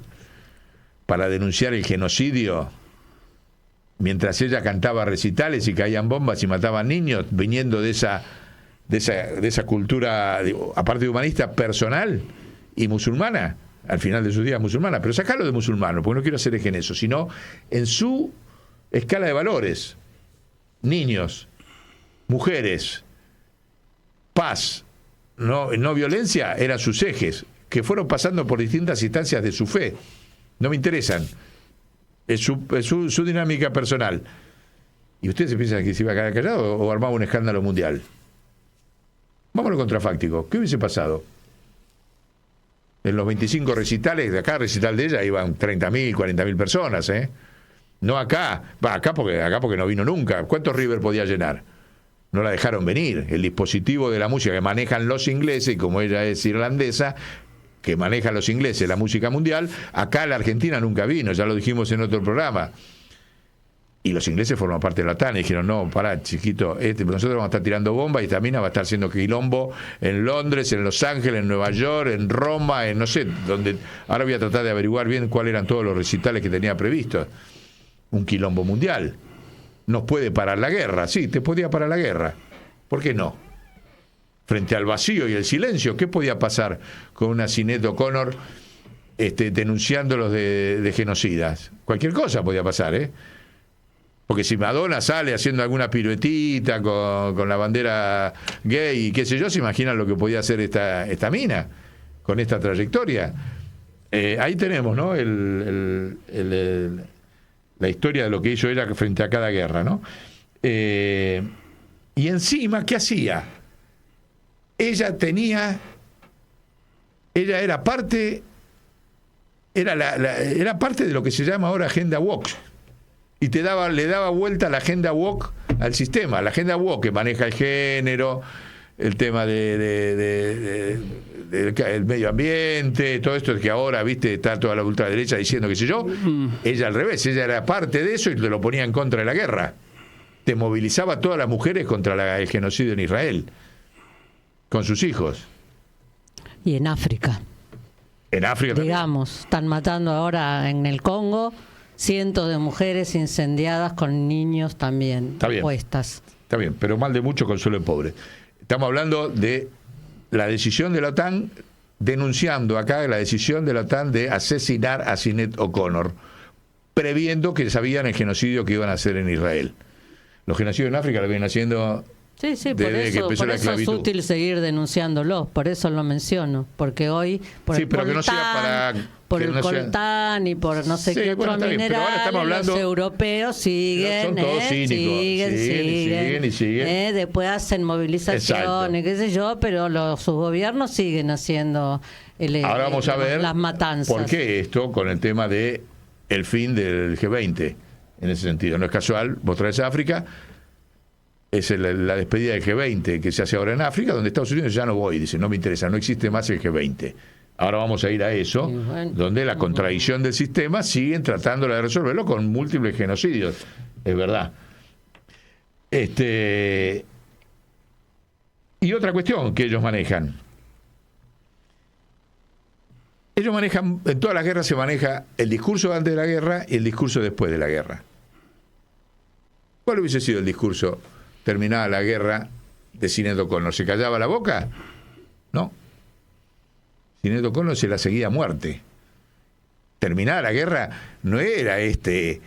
para denunciar el genocidio mientras ella cantaba recitales y caían bombas y mataban niños, viniendo de esa cultura, aparte de humanista, personal y musulmana, al final de sus días musulmana. Pero sacalo de musulmano, porque no quiero hacer eje en eso, sino en su escala de valores. Niños, mujeres, paz, no violencia, eran sus ejes, que fueron pasando por distintas instancias de su fe. No me interesan. Es su dinámica personal. ¿Y ustedes se piensan que se iba a quedar callado o armaba un escándalo mundial? Vámonos contrafáctico. ¿Qué hubiese pasado? En los 25 recitales, de acá recital de ella, iban 30.000, 40.000 personas, ¿eh? No acá. Acá porque no vino nunca. ¿Cuántos River podía llenar? No la dejaron venir. El dispositivo de la música que manejan los ingleses, y como ella es irlandesa, que manejan los ingleses la música mundial, acá la Argentina nunca vino, ya lo dijimos en otro programa. Y los ingleses forman parte de la OTAN y dijeron, no, pará, chiquito, nosotros vamos a estar tirando bombas y esta mina va a estar haciendo quilombo en Londres, en Los Ángeles, en Nueva York, en Roma, en no sé, donde. Ahora voy a tratar de averiguar bien cuáles eran todos los recitales que tenía previstos. Un quilombo mundial. Nos puede parar la guerra, sí, te podía parar la guerra. ¿Por qué no? Frente al vacío y el silencio, ¿qué podía pasar con una Sinéad O'Connor denunciándolos de genocidas? Cualquier cosa podía pasar, ¿eh? Porque si Madonna sale haciendo alguna piruetita con la bandera gay y qué sé yo, se imaginan lo que podía hacer esta mina con esta trayectoria. Ahí tenemos, ¿no? La historia de lo que hizo ella frente a cada guerra, ¿no? Y encima, ¿qué hacía? Ella era parte de lo que se llama ahora agenda woke. Y le daba vuelta la agenda woke al sistema. La agenda woke que maneja el género, el tema del medio ambiente, todo esto que ahora, viste, está toda la ultraderecha diciendo qué sé yo. Ella al revés, ella era parte de eso y te lo ponía en contra de la guerra. Te movilizaba a todas las mujeres contra el genocidio en Israel, con sus hijos. Y en África. En África también. Digamos, están matando ahora en el Congo cientos de mujeres incendiadas con niños también puestas. Está bien, pero mal de mucho consuelo de pobre. Estamos hablando de la decisión de la OTAN, denunciando acá la decisión de la OTAN de asesinar a Sinéad O'Connor, previendo que sabían el genocidio que iban a hacer en Israel. Los genocidios en África lo vienen haciendo. Sí, por eso es útil seguir denunciándolos, por eso lo menciono, porque hoy por el coltán y por no sé qué otros minerales, los europeos siguen, son todos cínicos, siguen. Después hacen movilizaciones, qué sé yo, pero sus gobiernos siguen haciendo ahora vamos a ver las matanzas. ¿Por qué esto con el tema de el fin del G20? En ese sentido, no es casual, vos traes a África. Es la despedida del G20 que se hace ahora en África, donde Estados Unidos ya no voy, dice, no me interesa, no existe más el G20. Ahora vamos a ir a eso, donde la contradicción del sistema siguen tratándola de resolverlo con múltiples genocidios. Es verdad. Y otra cuestión que ellos manejan. En todas las guerras se maneja el discurso antes de la guerra y el discurso después de la guerra. ¿Cuál hubiese sido el discurso terminada la guerra de Sinéad O'Connor? ¿Se callaba la boca? No. Sinéad O'Connor se la seguía a muerte. Terminada la guerra no era este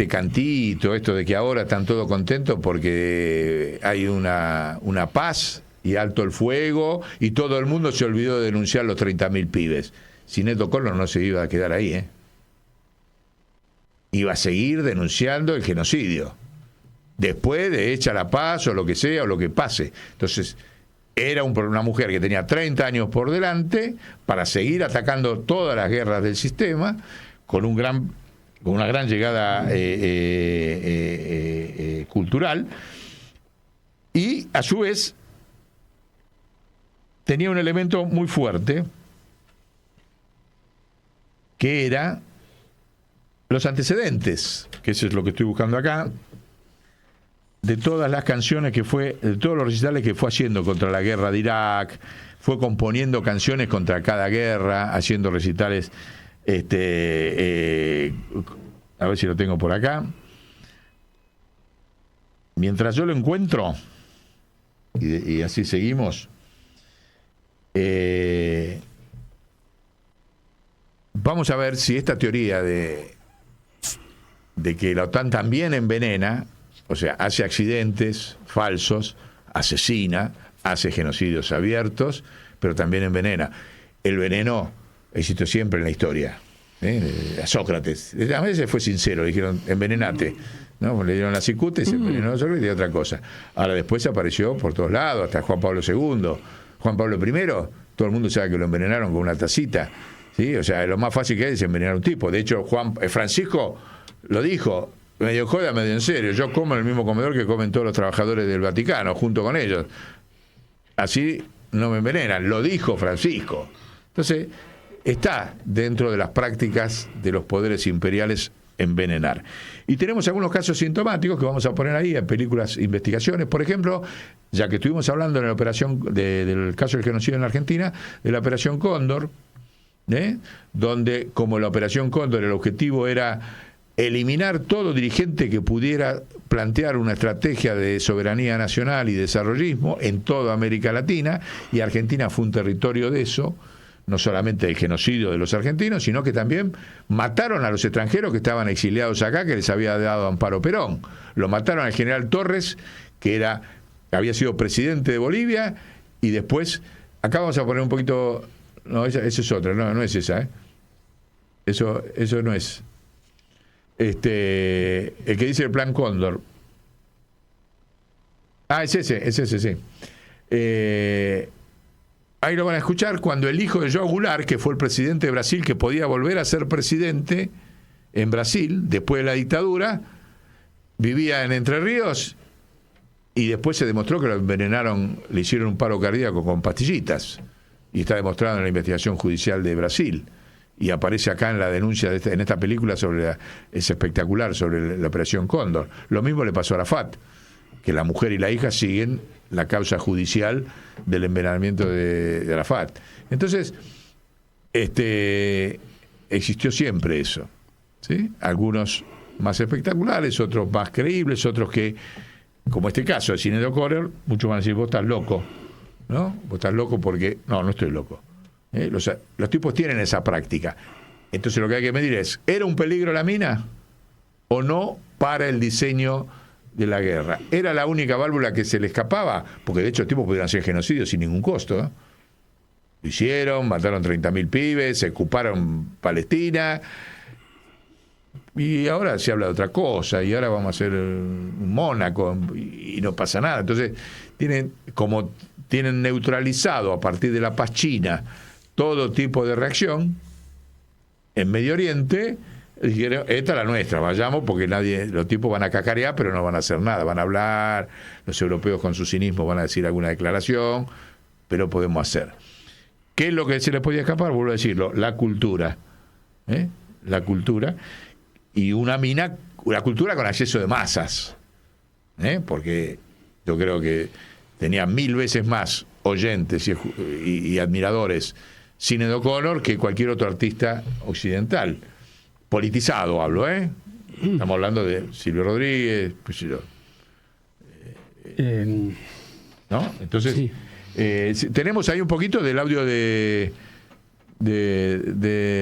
cantito, esto de que ahora están todos contentos porque hay una paz y alto el fuego y todo el mundo se olvidó de denunciar los 30.000 pibes. Sinéad O'Connor no se iba a quedar ahí, Iba a seguir denunciando el genocidio. Después de hecha la paz o lo que sea o lo que pase. Entonces, era una mujer que tenía 30 años por delante para seguir atacando todas las guerras del sistema con una gran llegada cultural y, a su vez, tenía un elemento muy fuerte que era los antecedentes, que eso es lo que estoy buscando acá, de todas las canciones que fue, de todos los recitales que fue haciendo contra la guerra de Irak, fue componiendo canciones contra cada guerra, haciendo recitales, a ver si lo tengo por acá. Mientras yo lo encuentro, y así seguimos, vamos a ver si esta teoría de que la OTAN también envenena, o sea, hace accidentes falsos, asesina, hace genocidios abiertos, pero también envenena. El veneno existió siempre en la historia. A Sócrates, a veces fue sincero, le dijeron, envenenate, ¿no? Le dieron la cicuta y se envenenó a Sócrates y otra cosa. Ahora después apareció por todos lados, hasta Juan Pablo II, Juan Pablo I, todo el mundo sabe que lo envenenaron con una tacita, ¿sí? O sea, lo más fácil que es envenenar a un tipo. De hecho, Francisco lo dijo, medio joda, medio en serio, yo como en el mismo comedor que comen todos los trabajadores del Vaticano, junto con ellos. Así no me envenenan, lo dijo Francisco. Entonces, está dentro de las prácticas de los poderes imperiales envenenar. Y tenemos algunos casos sintomáticos que vamos a poner ahí en películas, investigaciones. Por ejemplo, ya que estuvimos hablando en la operación del caso del genocidio en la Argentina, de la operación Cóndor, donde como la operación Cóndor el objetivo era eliminar todo dirigente que pudiera plantear una estrategia de soberanía nacional y desarrollismo en toda América Latina, y Argentina fue un territorio de eso, no solamente el genocidio de los argentinos, sino que también mataron a los extranjeros que estaban exiliados acá, que les había dado amparo Perón. Lo mataron al general Torres, que había sido presidente de Bolivia, y después, acá vamos a poner un poquito, no, esa es otra, no es esa, eso no es. El que dice el plan Cóndor. Es ese, sí. Ahí lo van a escuchar cuando el hijo de João Goulart, que fue el presidente de Brasil, que podía volver a ser presidente en Brasil después de la dictadura, vivía en Entre Ríos y después se demostró que lo envenenaron, le hicieron un paro cardíaco con pastillitas, y está demostrado en la investigación judicial de Brasil. Y aparece acá en la denuncia en esta película es espectacular, sobre la operación Cóndor. Lo mismo le pasó a Arafat, que la mujer y la hija siguen la causa judicial del envenenamiento de Arafat. Entonces, existió siempre eso, ¿sí? Algunos más espectaculares, otros más creíbles, otros que, como este caso de Sinéad O'Connor, muchos van a decir, vos estás loco, ¿no? Vos estás loco porque... No estoy loco. Los tipos tienen esa práctica. Entonces lo que hay que medir es, ¿era un peligro la mina o no para el diseño de la guerra? ¿Era la única válvula que se le escapaba? Porque de hecho los tipos podían hacer genocidios sin ningún costo, ¿eh? Lo hicieron, mataron 30.000 pibes, se ocuparon Palestina, y ahora se habla de otra cosa, y ahora vamos a hacer un Mónaco y no pasa nada. Entonces tienen neutralizado a partir de la paz china todo tipo de reacción. En Medio Oriente dijeron, esta es la nuestra, vayamos, porque los tipos van a cacarear, pero no van a hacer nada, van a hablar, los europeos con su cinismo van a decir alguna declaración, pero podemos hacer. ¿Qué es lo que se les podía escapar? Vuelvo a decirlo, la cultura, la cultura, y una cultura con acceso de masas, porque yo creo que tenía 1000 veces más oyentes y admiradores Sinéad O'Connor que cualquier otro artista occidental. Politizado hablo, Estamos hablando de Silvio Rodríguez, ¿no? Entonces, sí. Tenemos ahí un poquito del audio de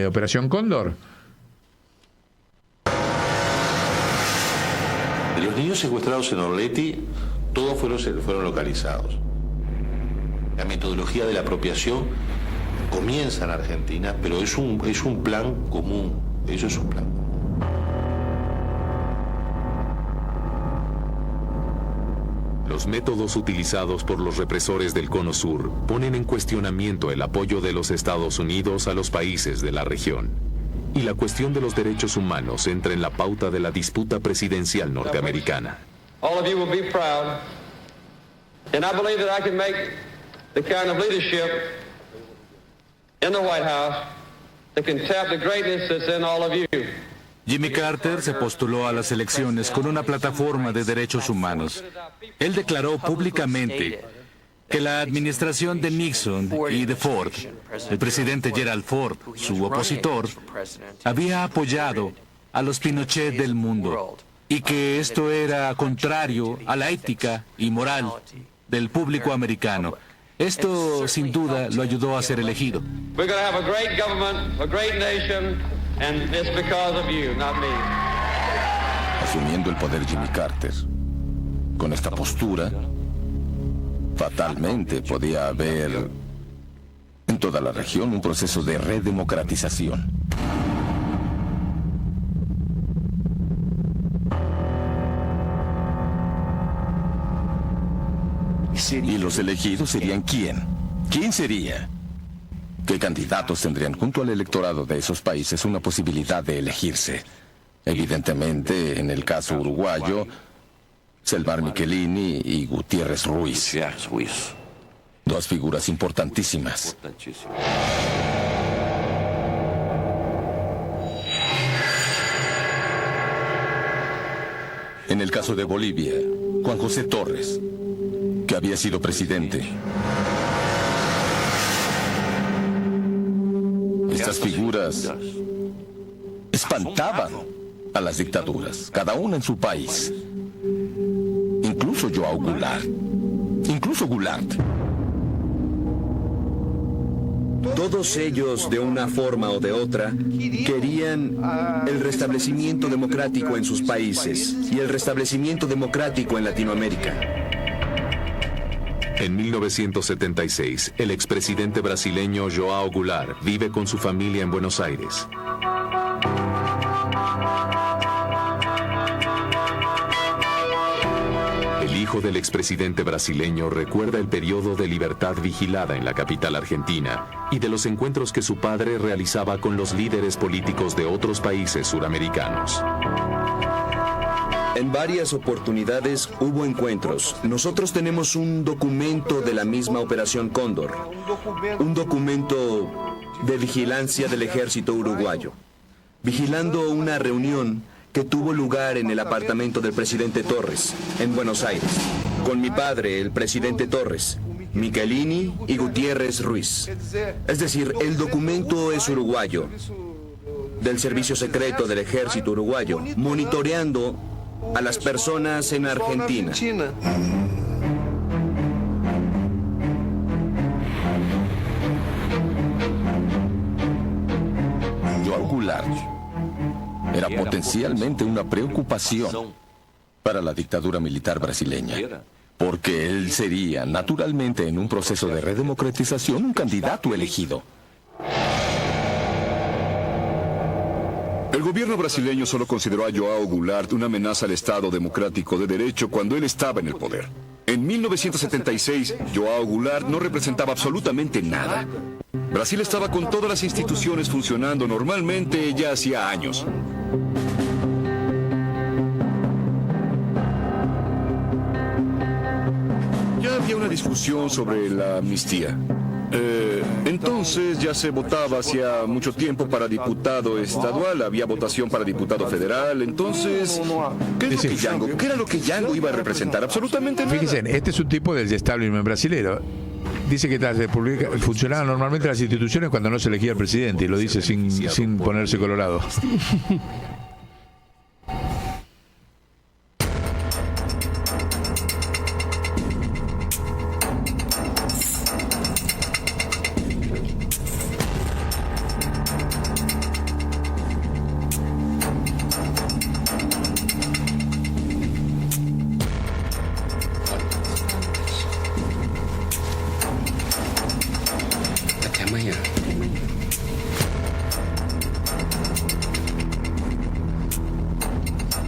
Operación Cóndor. De los niños secuestrados en Orleti, todos fueron localizados. La metodología de la apropiación comienza en Argentina, pero es un plan común. Eso es un plan. Los métodos utilizados por los represores del Cono Sur ponen en cuestionamiento el apoyo de los Estados Unidos a los países de la región. Y la cuestión de los derechos humanos entra en la pauta de la disputa presidencial norteamericana. All of you will be proud, and I believe that I can make the kind of leadership in the White House that can tap the greatness that's in all of you. Jimmy Carter se postuló a las elecciones con una plataforma de derechos humanos. Él declaró públicamente que la administración de Nixon y de Ford, el presidente Gerald Ford, su opositor, había apoyado a los Pinochet del mundo y que esto era contrario a la ética y moral del público americano. Esto, sin duda, lo ayudó a ser elegido. Asumiendo el poder Jimmy Carter, con esta postura, fatalmente podía haber en toda la región un proceso de redemocratización. ¿Y los elegidos serían quién? ¿Quién sería? ¿Qué candidatos tendrían junto al electorado de esos países una posibilidad de elegirse? Evidentemente, en el caso uruguayo, Selvar Michelini y Gutiérrez Ruiz. Dos figuras importantísimas. En el caso de Bolivia, Juan José Torres, que había sido presidente. Estas figuras espantaban a las dictaduras, cada una en su país. Incluso João Goulart. Incluso Goulart. Todos ellos, de una forma o de otra, querían el restablecimiento democrático en sus países y el restablecimiento democrático en Latinoamérica. En 1976, el expresidente brasileño João Goulart vive con su familia en Buenos Aires. El hijo del expresidente brasileño recuerda el periodo de libertad vigilada en la capital argentina y de los encuentros que su padre realizaba con los líderes políticos de otros países suramericanos. En varias oportunidades hubo encuentros. Nosotros tenemos un documento de la misma Operación Cóndor, un documento de vigilancia del ejército uruguayo, vigilando una reunión que tuvo lugar en el apartamento del presidente Torres, en Buenos Aires, con mi padre, el presidente Torres, Michelini y Gutiérrez Ruiz. Es decir, el documento es uruguayo, del servicio secreto del ejército uruguayo, monitoreando a las personas en Argentina. João Goulart era potencialmente una preocupación para la dictadura militar brasileña, porque él sería, naturalmente, en un proceso de redemocratización, un candidato elegido. El gobierno brasileño solo consideró a João Goulart una amenaza al Estado democrático de derecho cuando él estaba en el poder. En 1976, João Goulart no representaba absolutamente nada. Brasil estaba con todas las instituciones funcionando normalmente ya hacía años. Ya había una discusión sobre la amnistía. Entonces ya se votaba hacía mucho tiempo para diputado estadual, había votación para diputado federal, entonces, ¿qué era lo que Yango iba a representar? Absolutamente nada. Fíjense, este es un tipo del establishment brasilero. Dice que las repúblicas funcionaban normalmente las instituciones cuando no se elegía el presidente, y lo dice sin ponerse colorado.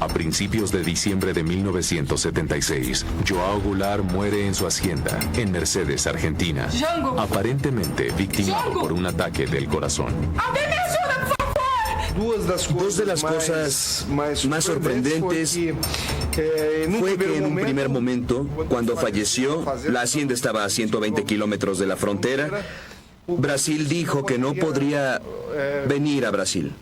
A principios de diciembre de 1976, João Goulart muere en su hacienda, en Mercedes, Argentina, aparentemente victimado por un ataque del corazón. Dos de las cosas más sorprendentes fue que en un primer momento, cuando falleció, la hacienda estaba a 120 kilómetros de la frontera. Brasil dijo que no podría venir a Brasil.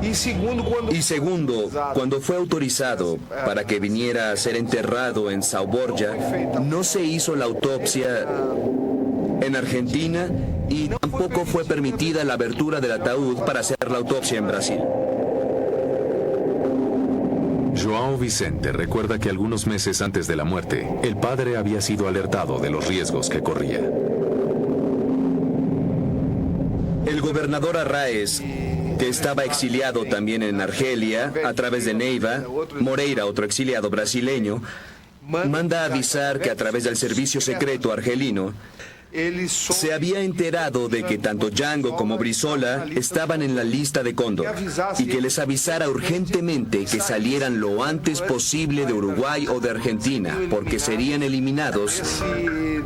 Y segundo, cuando fue autorizado para que viniera a ser enterrado en São Borja, no se hizo la autopsia en Argentina y tampoco fue permitida la abertura del ataúd para hacer la autopsia en Brasil. João Vicente recuerda que algunos meses antes de la muerte, el padre había sido alertado de los riesgos que corría. El gobernador Arraes, que estaba exiliado también en Argelia a través de Neiva, Moreira, otro exiliado brasileño, manda avisar que a través del servicio secreto argelino se había enterado de que tanto Django como Brizola estaban en la lista de Cóndor y que les avisara urgentemente que salieran lo antes posible de Uruguay o de Argentina, porque serían eliminados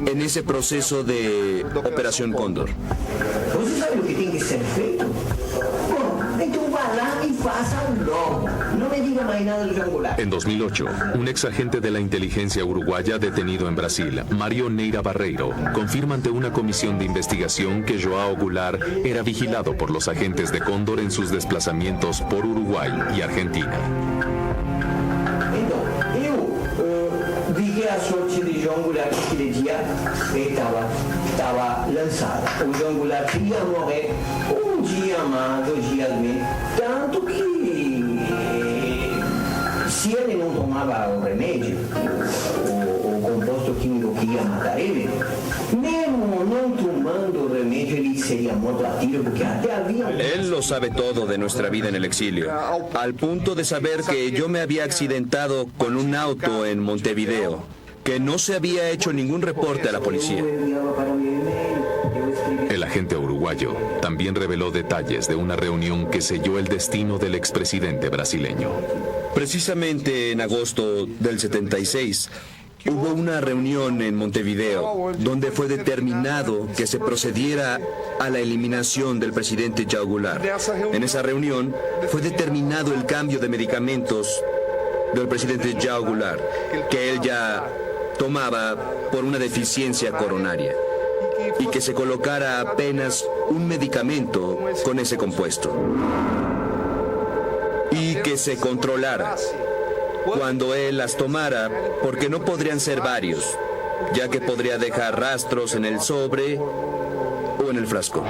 en ese proceso de Operación Cóndor. ¿Usted sabe lo que tiene que ser feito? Entonces va lá y pasa un logo. No me diga más nada del Angular. En 2008, un ex agente de la inteligencia uruguaya detenido en Brasil, Mario Neira Barreiro, confirma ante una comisión de investigación que João Goulart era vigilado por los agentes de Cóndor en sus desplazamientos por Uruguay y Argentina. Então, eu vi que a sorte de João Goulart aquele dia estava lançada. O João Goulart ia morrer um dia mais, 2 dias menos, tanto que se ele não tomava o remédio, o composto químico que ia matar ele, mesmo não tomando o remédio, ele seria morto a tiro, porque até havia... Él lo sabe todo de nuestra vida en el exilio, al punto de saber que yo me había accidentado con un auto en Montevideo, que no se había hecho ningún reporte a la policía. El agente uruguayo también reveló detalles de una reunión que selló el destino del expresidente brasileño. Precisamente en agosto del 76, hubo una reunión en Montevideo donde fue determinado que se procediera a la eliminación del presidente João Goulart. En esa reunión fue determinado el cambio de medicamentos del presidente João Goulart, que él ya tomaba por una deficiencia coronaria, y que se colocara apenas un medicamento con ese compuesto, y que se controlara cuando él las tomara, porque no podrían ser varios, ya que podría dejar rastros en el sobre o en el frasco.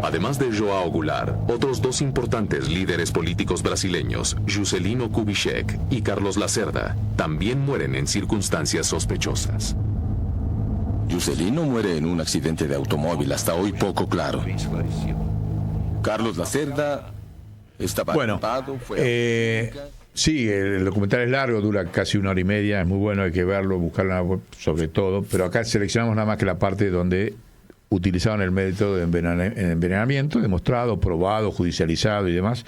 Además de João Goulart, otros 2 importantes líderes políticos brasileños, Juscelino Kubitschek y Carlos Lacerda, también mueren en circunstancias sospechosas. Juscelino muere en un accidente de automóvil, hasta hoy poco claro. Carlos Lacerda estaba arrestado, sí, el documental es largo, dura casi 1 hora y media, es muy bueno, hay que verlo, buscarlo en la web sobre todo, pero acá seleccionamos nada más que la parte donde utilizaban el método de envenenamiento, demostrado, probado, judicializado y demás.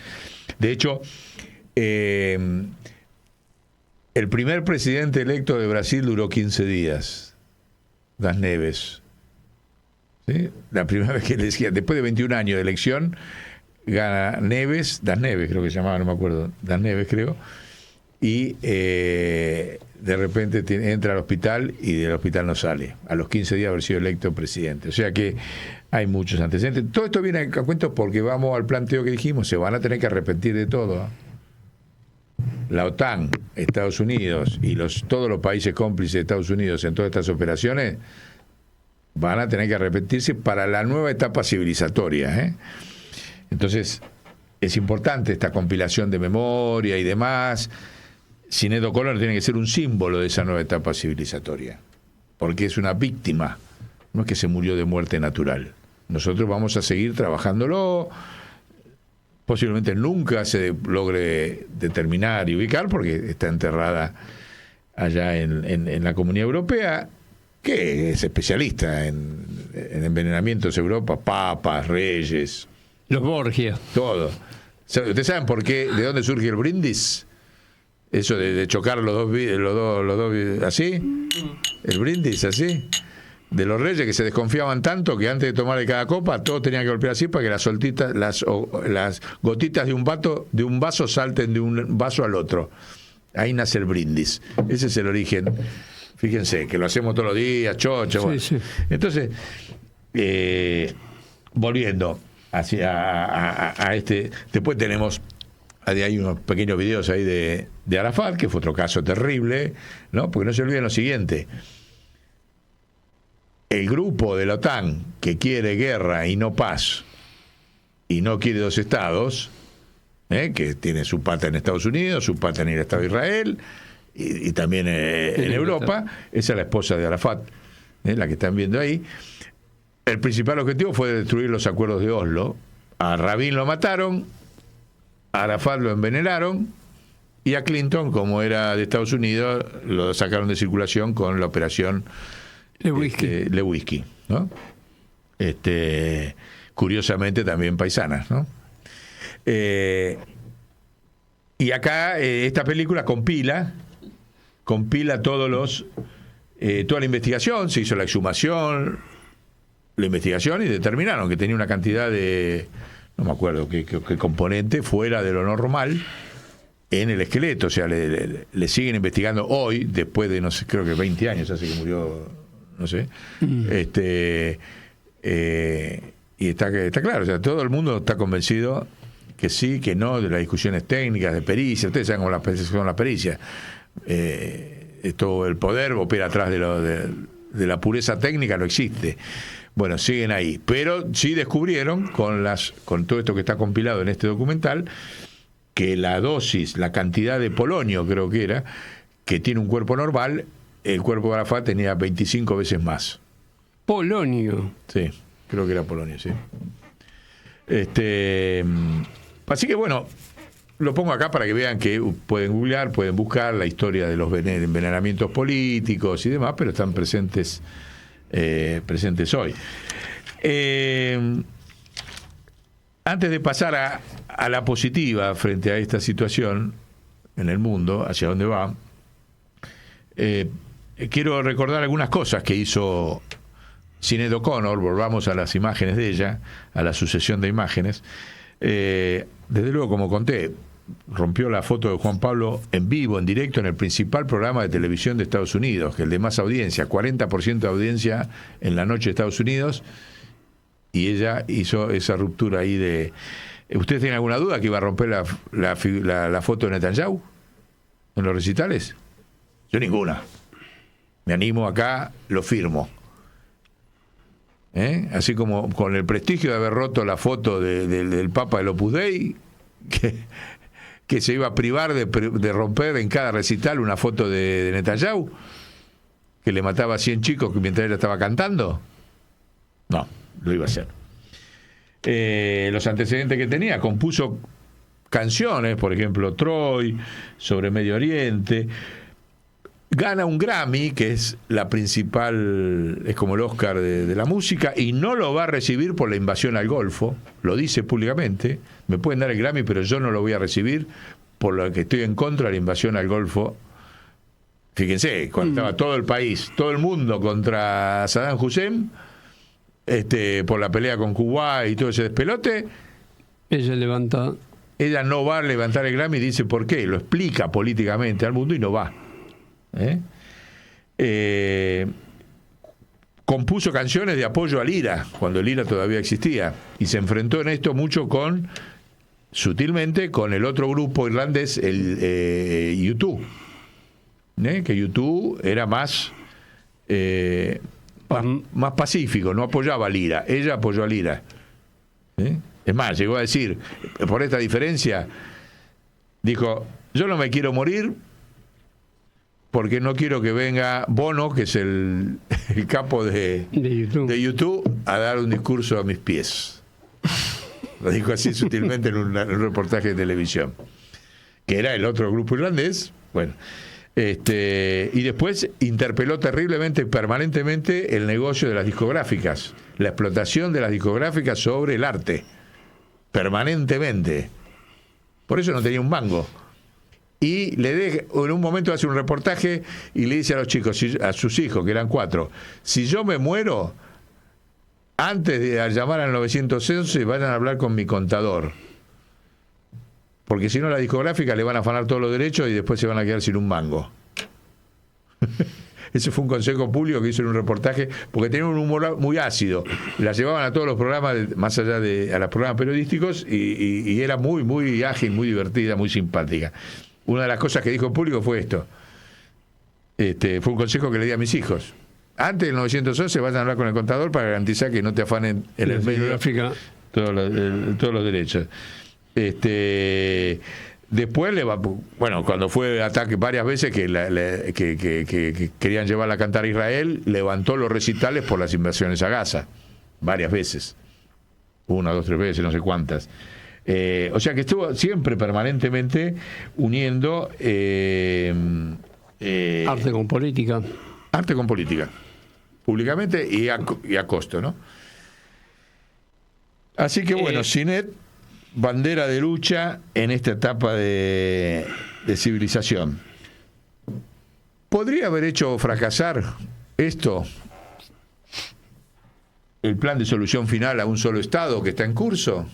De hecho, el primer presidente electo de Brasil duró 15 días, Das Neves. ¿Sí? La primera vez que le decía, después de 21 años de elección, gana Neves, Das Neves creo que se llamaba, no me acuerdo, Das Neves creo, y de repente entra al hospital y del hospital no sale, a los 15 días de haber sido electo presidente. O sea que hay muchos antecedentes. Todo esto viene a cuento porque vamos al planteo que dijimos, se van a tener que arrepentir de todo. La OTAN, Estados Unidos y todos los países cómplices de Estados Unidos en todas estas operaciones van a tener que arrepentirse para la nueva etapa civilizatoria, Entonces, es importante esta compilación de memoria y demás. Sinéad O'Connor tiene que ser un símbolo de esa nueva etapa civilizatoria, porque es una víctima, no es que se murió de muerte natural. Nosotros vamos a seguir trabajándolo, posiblemente nunca se logre determinar y ubicar, porque está enterrada allá en la Comunidad Europea, que es especialista en envenenamientos de Europa, papas, reyes, los Borgia, todo. ¿Ustedes saben por qué, de dónde surge el brindis? Eso de chocar los dos así, el brindis así, de los reyes que se desconfiaban tanto que antes de tomar cada copa todos tenían que golpear así para que las gotitas de un vaso salten de un vaso al otro. Ahí nace el brindis. Ese es el origen. Fíjense que lo hacemos todos los días, chocho. Sí, bueno. Sí. Entonces, volviendo. a este. Después tenemos, hay unos pequeños videos ahí de Arafat, que fue otro caso terrible, ¿no? Porque no se olviden lo siguiente: el grupo de la OTAN que quiere guerra y no paz y no quiere dos estados, que tiene su pata en Estados Unidos, su pata en el Estado de Israel y también en Europa, esa es la esposa de Arafat, la que están viendo ahí. El principal objetivo fue destruir los acuerdos de Oslo. A Rabin lo mataron, a Arafat lo envenenaron y a Clinton, como era de Estados Unidos, lo sacaron de circulación con la operación Lewinsky, ¿no? Curiosamente también paisanas, ¿no? Y acá esta película compila toda la investigación. Se hizo la exhumación, la investigación, y determinaron que tenía una cantidad de, no me acuerdo qué componente, fuera de lo normal en el esqueleto. O sea, le siguen investigando hoy, después de, no sé, creo que 20 años hace que murió, no sé. Y está claro, o sea, todo el mundo está convencido que sí, que no, de las discusiones técnicas, de pericia. Ustedes saben cómo son las pericias. Todo el poder opera atrás de la pureza técnica, no existe. Bueno, siguen ahí. Pero sí descubrieron, con todo esto que está compilado en este documental, que la dosis, la cantidad de polonio, creo que era, que tiene un cuerpo normal, el cuerpo de Arafat tenía 25 veces más. Polonio. Sí, creo que era polonio, sí. Así que bueno, lo pongo acá para que vean que pueden googlear, pueden buscar la historia de los envenenamientos políticos y demás, pero están presentes hoy. Antes de pasar a la positiva frente a esta situación en el mundo, hacia dónde va, quiero recordar algunas cosas que hizo Sinéad O'Connor. Volvamos a las imágenes de ella, a la sucesión de imágenes. Desde luego, como conté, rompió la foto de Juan Pablo en vivo, en directo, en el principal programa de televisión de Estados Unidos, que es el de más audiencia, 40% de audiencia en la noche de Estados Unidos, y ella hizo esa ruptura ahí de... ¿Ustedes tienen alguna duda que iba a romper la foto de Netanyahu en los recitales? Yo ninguna. Me animo acá, lo firmo. Así como con el prestigio de haber roto la foto del Papa del Opus Dei, que se iba a privar de romper en cada recital una foto de Netanyahu, que le mataba a 100 chicos mientras él estaba cantando. No, lo iba a hacer. Los antecedentes que tenía: compuso canciones, por ejemplo Troy, sobre Medio Oriente. Gana un Grammy, que es la principal, es como el Oscar de la música, y no lo va a recibir por la invasión al Golfo. Lo dice públicamente: me pueden dar el Grammy, pero yo no lo voy a recibir por lo que estoy en contra de la invasión al Golfo. Fíjense, cuando estaba todo el país, todo el mundo contra Saddam Hussein, por la pelea con Kuwait y todo ese despelote, ella no va a levantar el Grammy. Dice por qué, lo explica políticamente al mundo y no va. Compuso canciones de apoyo al IRA cuando el IRA todavía existía, y se enfrentó en esto mucho sutilmente con el otro grupo irlandés, el U2, que U2 era más pacífico, no apoyaba al IRA. Ella apoyó al IRA. Es más, llegó a decir, por esta diferencia, dijo: yo no me quiero morir porque no quiero que venga Bono, que es el capo de YouTube, a dar un discurso a mis pies. Lo dijo así sutilmente en un reportaje de televisión, que era el otro grupo irlandés. Bueno, y después interpeló terriblemente, permanentemente, el negocio de las discográficas, la explotación de las discográficas sobre el arte, permanentemente. Por eso no tenía un mango. Y en un momento hace un reportaje y le dice a los chicos, a sus hijos, que eran 4, si yo me muero, antes de llamar al 911, vayan a hablar con mi contador, porque si no, la discográfica le van a afanar todos los derechos y después se van a quedar sin un mango. ese fue un consejo público que hizo en un reportaje, porque tenía un humor muy ácido. La llevaban a todos los programas, más allá de a los programas periodísticos, y era muy, muy ágil, muy divertida, muy simpática. Una de las cosas que dijo en público fue esto. Fue un consejo que le di a mis hijos. Antes del 911 vayan a hablar con el contador para garantizar que no te afanen en el medio de África todos los derechos. Después cuando fue ataque varias veces que querían llevarla a cantar a Israel, levantó los recitales por las invasiones a Gaza, varias veces, 1, 2, 3 veces, no sé cuántas. O sea que estuvo siempre permanentemente uniendo arte con política. Arte con política, públicamente y a costo, ¿no? Así que bueno, Sinet, bandera de lucha en esta etapa de civilización. ¿Podría haber hecho fracasar esto, el plan de solución final a un solo Estado que está en curso?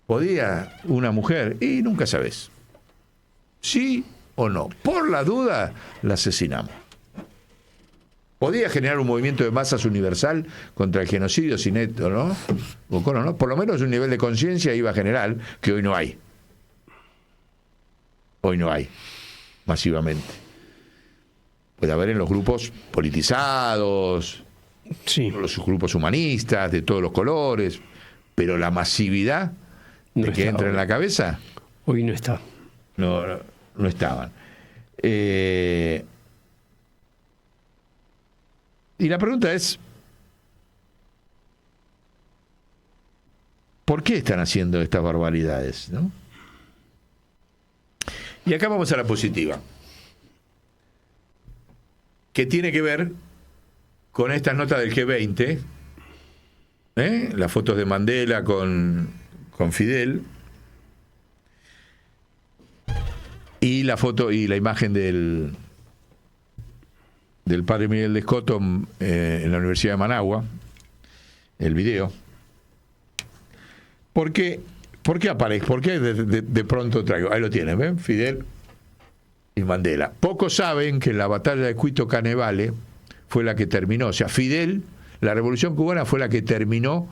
¿Podía una mujer? Y nunca sabes. ¿Sí o no? Por la duda, la asesinamos. ¿Podía generar un movimiento de masas universal contra el genocidio sin esto, no? ¿no? Por lo menos un nivel de conciencia iba a generar que hoy no hay. Hoy no hay, masivamente. Puede haber en los grupos politizados, sí, los grupos humanistas, de todos los colores, pero la masividad de que entra en la cabeza, hoy no está. No estaban. Y la pregunta es, ¿por qué están haciendo estas barbaridades, no? Y acá vamos a la positiva, que tiene que ver con estas notas del G20, las fotos de Mandela con Fidel, y la foto y la imagen del padre Miguel de Escoto en la Universidad de Managua, el video. ¿Por qué aparece? ¿Por qué de pronto traigo? Ahí lo tienen, ¿ven? Fidel y Mandela. Pocos saben que la batalla de Cuito Canevale fue la que terminó. O sea, Fidel, la revolución cubana fue la que terminó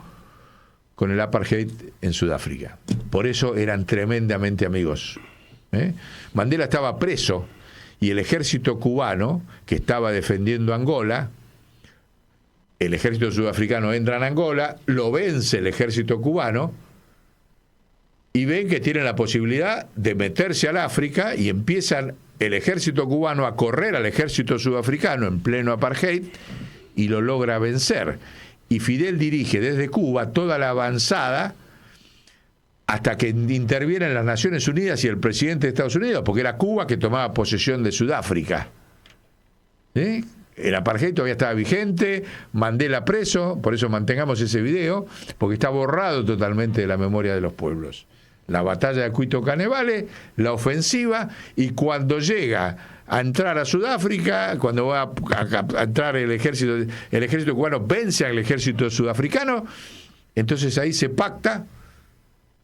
con el apartheid en Sudáfrica. Por eso eran tremendamente amigos. Mandela estaba preso y el ejército cubano, que estaba defendiendo Angola, el ejército sudafricano entra en Angola, lo vence el ejército cubano y ven que tienen la posibilidad de meterse al África y empiezan el ejército cubano a correr al ejército sudafricano en pleno apartheid y lo logra vencer. Y Fidel dirige desde Cuba toda la avanzada hasta que intervienen las Naciones Unidas y el presidente de Estados Unidos, porque era Cuba que tomaba posesión de Sudáfrica. El apartheid todavía estaba vigente, Mandela preso, por eso mantengamos ese video, porque está borrado totalmente de la memoria de los pueblos. La batalla de Cuito Canevale, la ofensiva, y cuando llega a entrar a Sudáfrica, cuando va a entrar el ejército cubano vence al ejército sudafricano, entonces ahí se pacta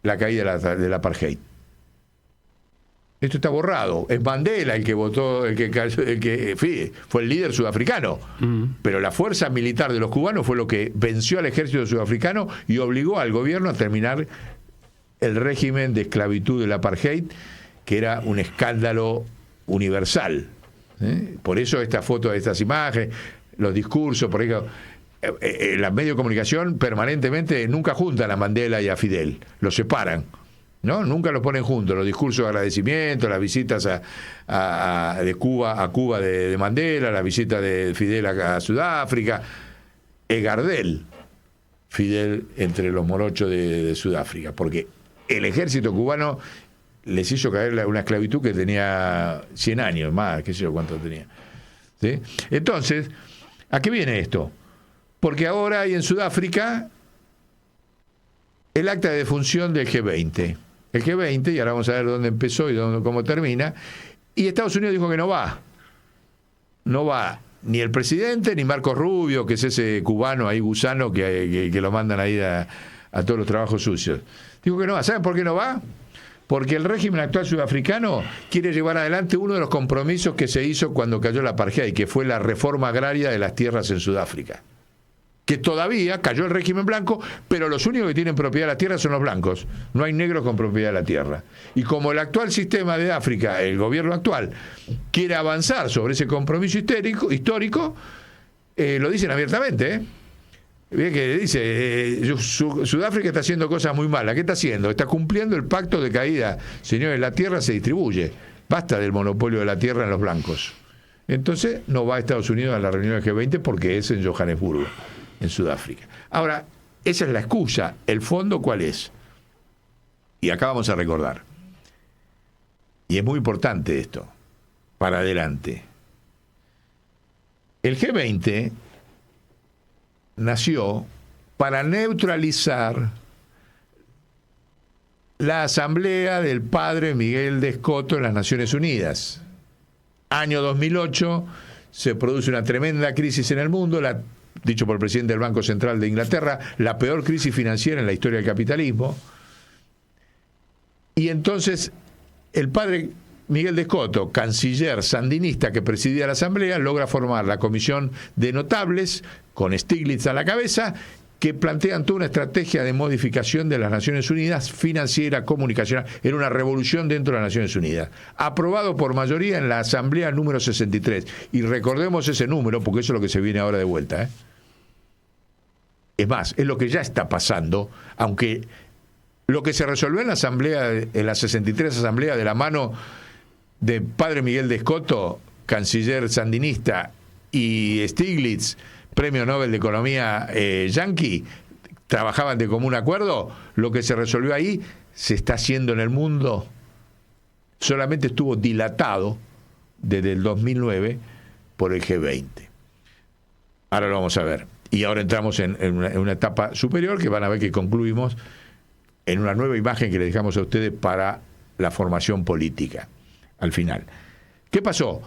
la caída del apartheid. Esto está borrado. Es Mandela el que votó, el que fue el líder sudafricano. Pero la fuerza militar de los cubanos fue lo que venció al ejército sudafricano y obligó al gobierno a terminar el régimen de esclavitud del apartheid, que era un escándalo universal. Por eso esta foto, estas imágenes, los discursos, por ejemplo, los medios de comunicación permanentemente nunca juntan a Mandela y a Fidel, los separan, ¿no? Nunca los ponen juntos, los discursos de agradecimiento, las visitas de Cuba a Cuba de Mandela, las visitas de Fidel a Sudáfrica. Es Gardel, Fidel entre los morochos de Sudáfrica, porque el ejército cubano les hizo caer una esclavitud que tenía 100 años más, qué sé yo cuánto tenía. ¿Sí? Entonces, ¿a qué viene esto? Porque ahora hay en Sudáfrica el acta de defunción del G20. El G20, y ahora vamos a ver dónde empezó y cómo termina, y Estados Unidos dijo que no va. No va ni el presidente, ni Marcos Rubio, que es ese cubano ahí gusano que lo mandan ahí a todos los trabajos sucios. Dijo que no va. ¿Saben por qué no va? Porque el régimen actual sudafricano quiere llevar adelante uno de los compromisos que se hizo cuando cayó la apartheid, que fue la reforma agraria de las tierras en Sudáfrica. Que todavía cayó el régimen blanco, pero los únicos que tienen propiedad de la tierra son los blancos. No hay negros con propiedad de la tierra. Y como el actual sistema de África, el gobierno actual, quiere avanzar sobre ese compromiso histórico, lo dicen abiertamente, ¿eh? Ve que dice, Sudáfrica está haciendo cosas muy malas. ¿Qué está haciendo? Está cumpliendo el pacto de caída. Señores, la tierra se distribuye. Basta del monopolio de la tierra en los blancos. Entonces no va a Estados Unidos a la reunión del G20 porque es en Johannesburgo, en Sudáfrica. Ahora, esa es la excusa. ¿El fondo cuál es? Y acá vamos a recordar. Y es muy importante esto, para adelante. El G20 nació para neutralizar la asamblea del padre Miguel de Escoto en las Naciones Unidas. Año 2008, se produce una tremenda crisis en el mundo, dicho por el presidente del Banco Central de Inglaterra, la peor crisis financiera en la historia del capitalismo. Y entonces el padre Miguel de Escoto, canciller sandinista que presidía la asamblea, logra formar la comisión de notables, con Stiglitz a la cabeza, que plantean toda una estrategia de modificación de las Naciones Unidas, financiera, comunicacional, era una revolución dentro de las Naciones Unidas. Aprobado por mayoría en la asamblea número 63. Y recordemos ese número, porque eso es lo que se viene ahora de vuelta, ¿eh? Es más, es lo que ya está pasando, aunque lo que se resolvió en la asamblea, en la 63 asamblea, de la mano de padre Miguel de Escoto, canciller sandinista, y Stiglitz, premio Nobel de Economía yanqui, trabajaban de común acuerdo. Lo que se resolvió ahí se está haciendo en el mundo. Solamente estuvo dilatado desde el 2009 por el G20. Ahora lo vamos a ver. Y ahora entramos en una etapa superior que van a ver que concluimos en una nueva imagen que le dejamos a ustedes para la formación política. Al final, ¿qué pasó?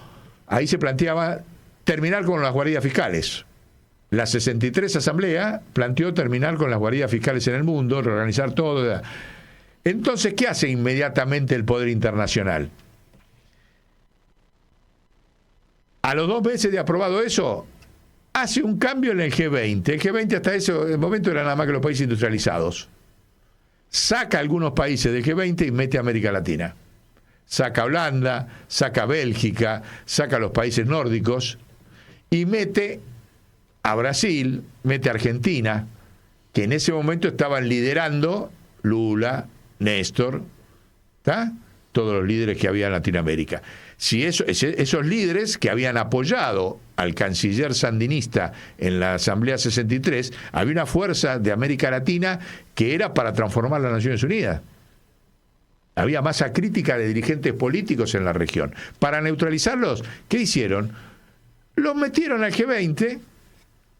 Ahí se planteaba terminar con las guaridas fiscales. La 63 Asamblea planteó terminar con las guaridas fiscales en el mundo, reorganizar todo. Entonces, ¿qué hace inmediatamente el poder internacional? A los 2 meses de aprobado eso, hace un cambio en el G20. El G20 hasta ese momento era nada más que los países industrializados. Saca a algunos países del G20 y mete a América Latina. Saca a Holanda, saca a Bélgica, saca a los países nórdicos y mete a Brasil, mete a Argentina, que en ese momento estaban liderando Lula, Néstor, ¿tá? Todos los líderes que había en Latinoamérica. Si esos líderes que habían apoyado al canciller sandinista en la Asamblea 63, había una fuerza de América Latina que era para transformar las Naciones Unidas. Había masa crítica de dirigentes políticos en la región. Para neutralizarlos, ¿qué hicieron? Los metieron al G20,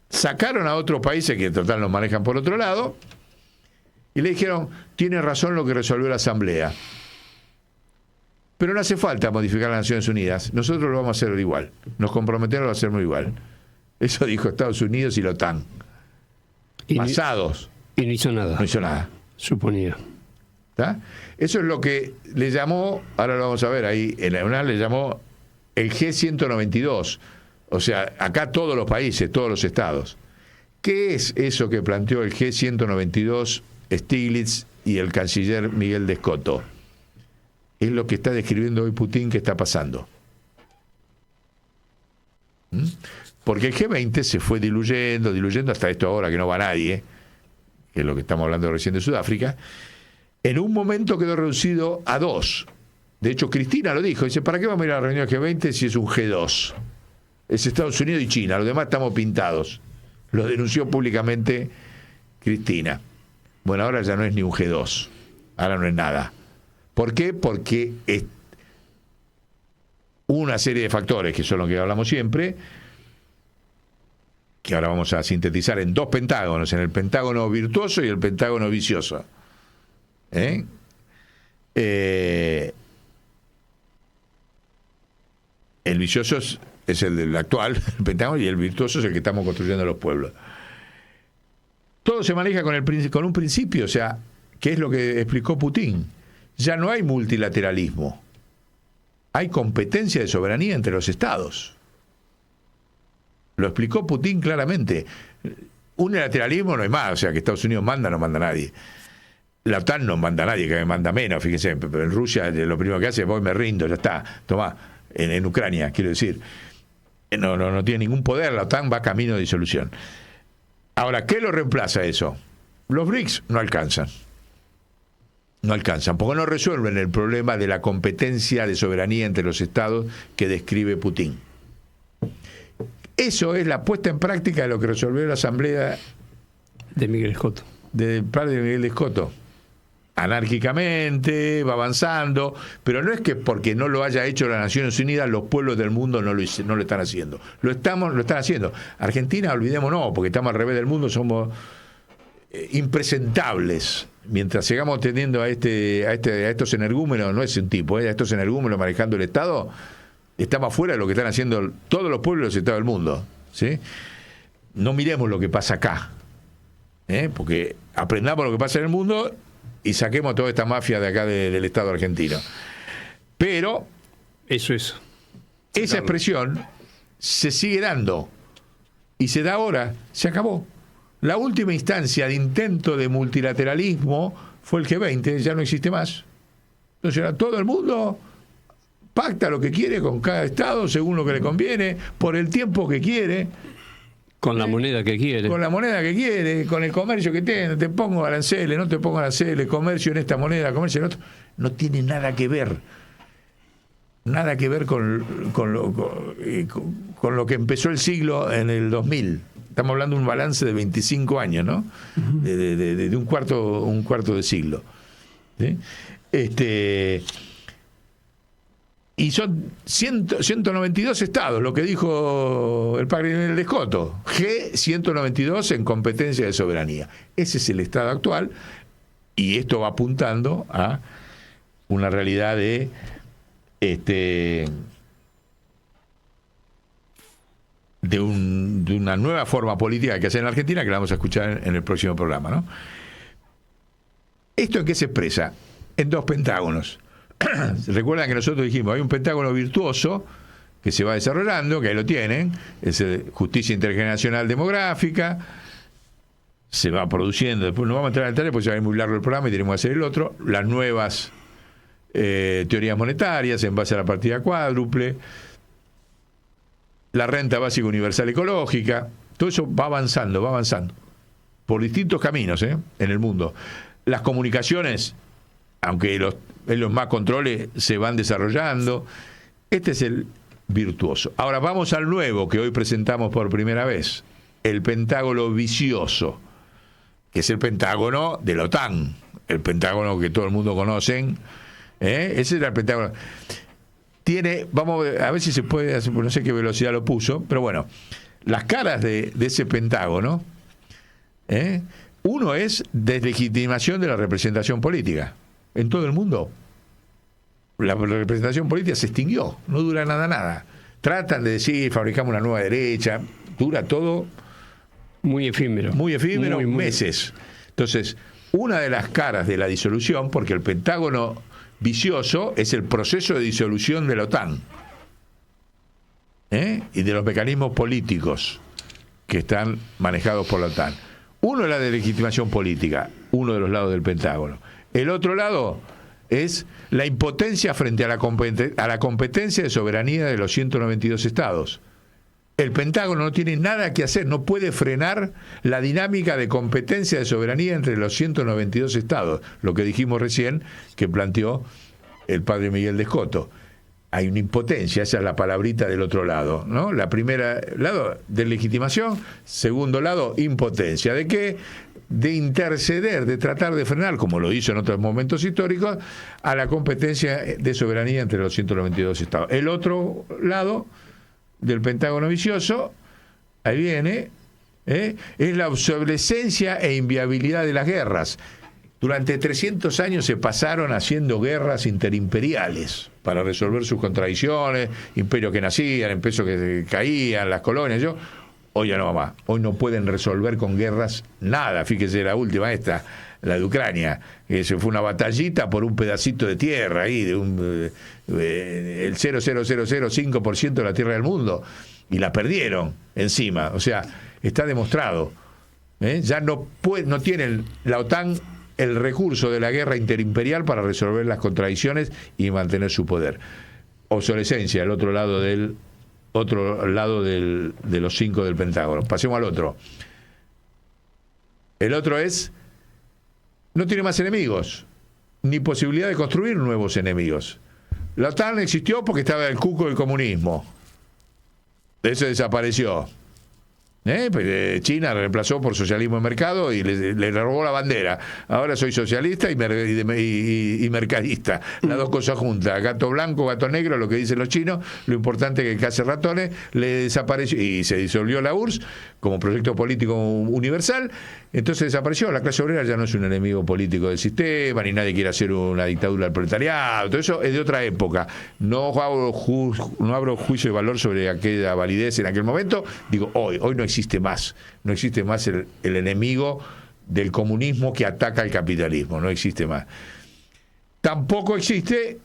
sacaron a otros países que en total los manejan por otro lado, y le dijeron, tiene razón lo que resolvió la Asamblea. Pero no hace falta modificar las Naciones Unidas. Nosotros lo vamos a hacer igual. Nos comprometemos a hacerlo igual. Eso dijo Estados Unidos y la OTAN. Basados. Y no hizo nada. No hizo nada. Suponía. ¿Tá? Eso es lo que le llamó, ahora lo vamos a ver ahí, en la UNAM le llamó el G192. O sea, acá todos los países, todos los estados. ¿Qué es eso que planteó el G192, Stiglitz y el canciller Miguel de Escoto? Es lo que está describiendo hoy Putin que está pasando. Porque el G20 se fue diluyendo hasta esto ahora que no va nadie, que es lo que estamos hablando recién de Sudáfrica. En un momento quedó reducido a 2. De hecho, Cristina lo dijo, dice, ¿para qué vamos a ir a la reunión del G20 si es un G2? Es Estados Unidos y China, los demás estamos pintados. Lo denunció públicamente Cristina. Bueno, ahora ya no es ni un G2, ahora no es nada. ¿Por qué? Porque es una serie de factores, que son los que hablamos siempre, que ahora vamos a sintetizar en 2 pentágonos, en el pentágono virtuoso y el pentágono vicioso. El vicioso es el del actual, el pentágono, y el virtuoso es el que estamos construyendo los pueblos. Todo se maneja con un principio, o sea, ¿qué es lo que explicó Putin? ya no hay multilateralismo. Hay competencia de soberanía entre los estados. Lo explicó Putin claramente. Unilateralismo no hay más, o sea que Estados Unidos manda, no manda nadie. La OTAN no manda a nadie, que me manda menos, fíjense, en Rusia lo primero que hace es voy, me rindo, ya está, tomá, en Ucrania, quiero decir. No tiene ningún poder, la OTAN va camino de disolución. Ahora, ¿qué lo reemplaza eso? Los BRICS no alcanzan. No alcanzan, porque no resuelven el problema de la competencia de soberanía entre los estados que describe Putin. Eso es la puesta en práctica de lo que resolvió la asamblea de Miguel Escoto. Del padre de Miguel Escoto. Anárquicamente, va avanzando, pero no es que porque no lo haya hecho las Naciones Unidas, los pueblos del mundo no lo están haciendo. Lo están haciendo. Argentina, olvidémonos, porque estamos al revés del mundo, somos impresentables. Mientras sigamos teniendo a estos energúmenos, no es un tipo, a estos energúmenos manejando el Estado, estamos afuera de lo que están haciendo todos los pueblos y los estados del mundo, ¿sí? No miremos lo que pasa acá, porque aprendamos lo que pasa en el mundo y saquemos toda esta mafia de acá del Estado argentino. Pero esa expresión se sigue dando y se da ahora, se acabó. La última instancia de intento de multilateralismo fue el G20, ya no existe más. Entonces ahora todo el mundo pacta lo que quiere con cada estado según lo que le conviene, por el tiempo que quiere. Con la moneda que quiere. Con la moneda que quiere, con el comercio que tiene. Te pongo aranceles, no te pongo aranceles, comercio en esta moneda, comercio en otra. No tiene nada que ver. Nada que ver con lo que empezó el siglo en el 2000. Estamos hablando de un balance de 25 años, ¿no? De un cuarto de siglo. ¿Sí? Y son 192 estados, lo que dijo el padre Miguel Escoto. G192 en competencia de soberanía. Ese es el estado actual y esto va apuntando a una realidad de una nueva forma política que hace en la Argentina, que la vamos a escuchar en el próximo programa, ¿no? ¿Esto en qué se expresa? En dos pentágonos. Recuerdan que nosotros dijimos, hay un pentágono virtuoso que se va desarrollando, que ahí lo tienen, es justicia intergeneracional demográfica, se va produciendo, después no vamos a entrar en detalle porque se va a ir muy largo el programa y tenemos que hacer el otro, las nuevas teorías monetarias en base a la partida cuádruple, la renta básica universal ecológica, todo eso va avanzando por distintos caminos en el mundo. Las comunicaciones, aunque los más controles se van desarrollando, este es el virtuoso. Ahora vamos al nuevo que hoy presentamos por primera vez, el pentágono vicioso, que es el pentágono de la OTAN, el pentágono que todo el mundo conoce. Ese era el pentágono. Vamos a ver si se puede hacer, no sé qué velocidad lo puso, pero bueno, las caras de ese pentágono, uno es deslegitimación de la representación política. En todo el mundo la representación política se extinguió, no dura nada. Tratan de decir, fabricamos una nueva derecha, dura todo muy efímero, meses. Entonces, una de las caras de la disolución, porque el pentágono vicioso es el proceso de disolución de la OTAN y de los mecanismos políticos que están manejados por la OTAN. Uno es la deslegitimación política, uno de los lados del pentágono. El otro lado es la impotencia frente a la competencia de soberanía de los 192 estados. El Pentágono no tiene nada que hacer, no puede frenar la dinámica de competencia de soberanía entre los 192 estados, lo que dijimos recién que planteó el padre Miguel de Escoto. Hay una impotencia, esa es la palabrita del otro lado, ¿no? La primera lado, deslegitimación; segundo lado, impotencia. ¿De qué? De interceder, de tratar de frenar, como lo hizo en otros momentos históricos, a la competencia de soberanía entre los 192 estados. El otro lado del Pentágono vicioso, ahí viene, es la obsolescencia e inviabilidad de las guerras. Durante 300 años se pasaron haciendo guerras interimperiales para resolver sus contradicciones, imperios que nacían, imperios que caían, las colonias. Hoy ya no va más. Hoy no pueden resolver con guerras nada. Fíjese la última, la de Ucrania. Eso fue una batallita por un pedacito de tierra ahí, de el 0,0005% de la tierra del mundo, y la perdieron encima. O sea, está demostrado. Ya no tiene la OTAN el recurso de la guerra interimperial para resolver las contradicciones y mantener su poder. Obsolescencia, el otro lado de los 5 del Pentágono. Pasemos al otro. El otro no tiene más enemigos, ni posibilidad de construir nuevos enemigos. La OTAN existió porque estaba el cuco del comunismo. Eso desapareció. China reemplazó por socialismo de mercado y le robó la bandera. Ahora soy socialista y mercadista. Las dos cosas juntas. Gato blanco, gato negro, lo que dicen los chinos. Lo importante es que case ratones. Le desapareció y se disolvió la URSS como proyecto político universal. Entonces desapareció. La clase obrera ya no es un enemigo político del sistema, ni nadie quiere hacer una dictadura del proletariado. Todo eso es de otra época. No abro juicio de valor sobre aquella validez en aquel momento. Digo, hoy no existe más. No existe más el enemigo del comunismo que ataca al capitalismo. No existe más. Tampoco existe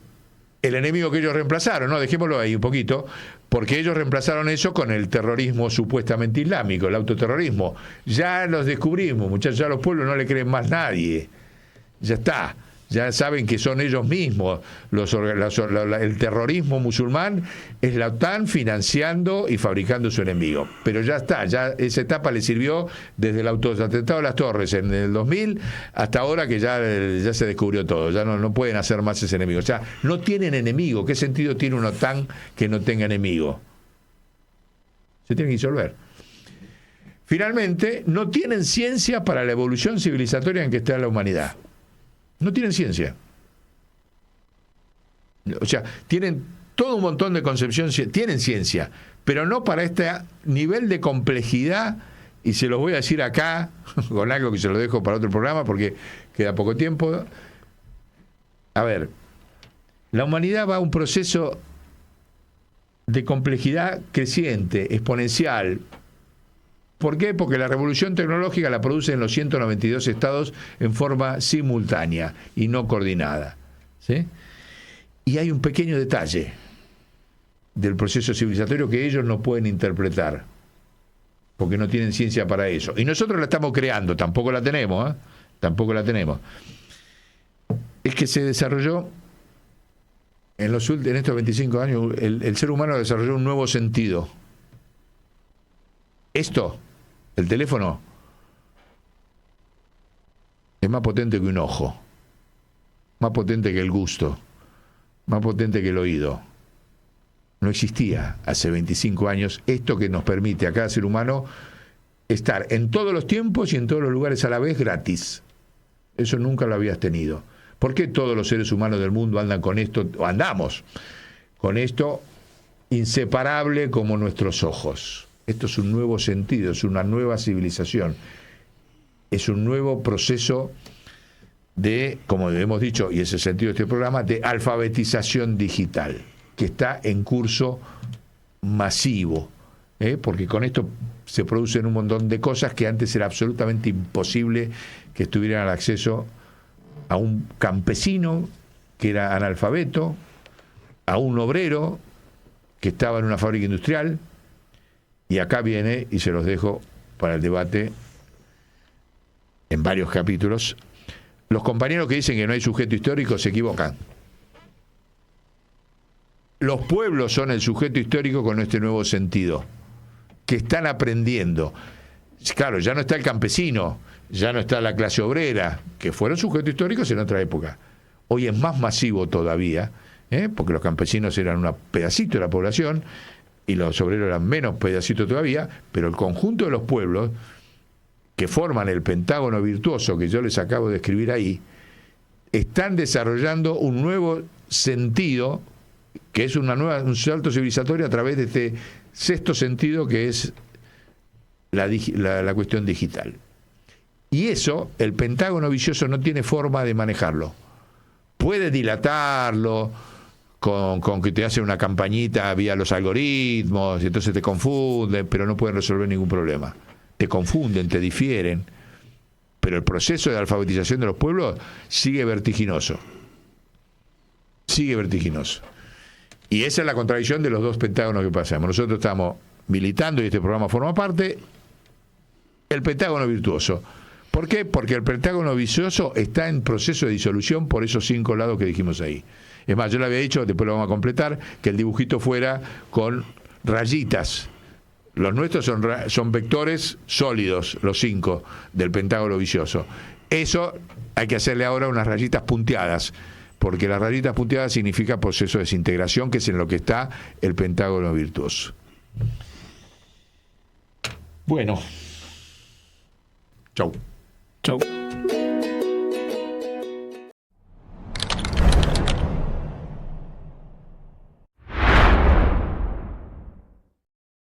el enemigo que ellos reemplazaron, ¿no? Dejémoslo ahí un poquito, porque ellos reemplazaron eso con el terrorismo supuestamente islámico, el autoterrorismo. Ya los descubrimos, muchachos, ya a los pueblos no le creen más nadie. Ya está. Ya saben que son ellos mismos. El terrorismo musulmán es la OTAN financiando y fabricando su enemigo. Pero ya está, ya esa etapa le sirvió desde el atentado de las Torres en el 2000 hasta ahora que ya se descubrió todo. Ya no pueden hacer más ese enemigo. O sea, no tienen enemigo. ¿Qué sentido tiene una OTAN que no tenga enemigo? Se tiene que disolver. Finalmente, no tienen ciencia para la evolución civilizatoria en que está la humanidad. No tienen ciencia. O sea, tienen todo un montón de concepción, tienen ciencia, pero no para este nivel de complejidad, y se los voy a decir acá, con algo que se lo dejo para otro programa porque queda poco tiempo. A ver, la humanidad va a un proceso de complejidad creciente, exponencial. ¿Por qué? Porque la revolución tecnológica la producen los 192 estados en forma simultánea y no coordinada. ¿Sí? Y hay un pequeño detalle del proceso civilizatorio que ellos no pueden interpretar, porque no tienen ciencia para eso. Y nosotros la estamos creando, tampoco la tenemos, tampoco la tenemos. Es que se desarrolló, en estos 25 años, el ser humano desarrolló un nuevo sentido. El teléfono, es más potente que un ojo, más potente que el gusto, más potente que el oído. No existía hace 25 años esto que nos permite a cada ser humano estar en todos los tiempos y en todos los lugares a la vez gratis. Eso nunca lo habías tenido. ¿Por qué todos los seres humanos del mundo andan con esto, o andamos con esto inseparable como nuestros ojos? Esto es un nuevo sentido, es una nueva civilización, es un nuevo proceso de, como hemos dicho, y es el sentido de este programa, de alfabetización digital, que está en curso masivo, porque con esto se producen un montón de cosas que antes era absolutamente imposible que estuvieran al acceso a un campesino que era analfabeto, a un obrero que estaba en una fábrica industrial. Y acá viene, y se los dejo para el debate en varios capítulos, los compañeros que dicen que no hay sujeto histórico se equivocan. Los pueblos son el sujeto histórico con este nuevo sentido, que están aprendiendo. Claro, ya no está el campesino, ya no está la clase obrera, que fueron sujetos históricos en otra época. Hoy es más masivo todavía, porque los campesinos eran un pedacito de la población, y los obreros eran menos pedacitos todavía, pero el conjunto de los pueblos que forman el pentágono virtuoso que yo les acabo de escribir ahí, están desarrollando un nuevo sentido, que es un salto civilizatorio a través de este sexto sentido que es la cuestión digital. Y eso, el pentágono vicioso no tiene forma de manejarlo. Puede dilatarlo, con que te hacen una campañita vía los algoritmos, y entonces te confunden, pero no pueden resolver ningún problema. Te confunden, te difieren, pero el proceso de alfabetización de los pueblos sigue vertiginoso. Sigue vertiginoso. Y esa es la contradicción de los dos pentágonos que pasamos. Nosotros estamos militando, y este programa forma parte, el pentágono virtuoso. ¿Por qué? Porque el pentágono vicioso está en proceso de disolución por esos 5 lados que dijimos ahí. Es más, yo le había dicho, después lo vamos a completar, que el dibujito fuera con rayitas. Los nuestros son vectores sólidos, los 5 del pentágono vicioso. Eso hay que hacerle ahora unas rayitas punteadas, porque las rayitas punteadas significa proceso de desintegración, que es en lo que está el pentágono virtuoso. Bueno. Chau. Chau.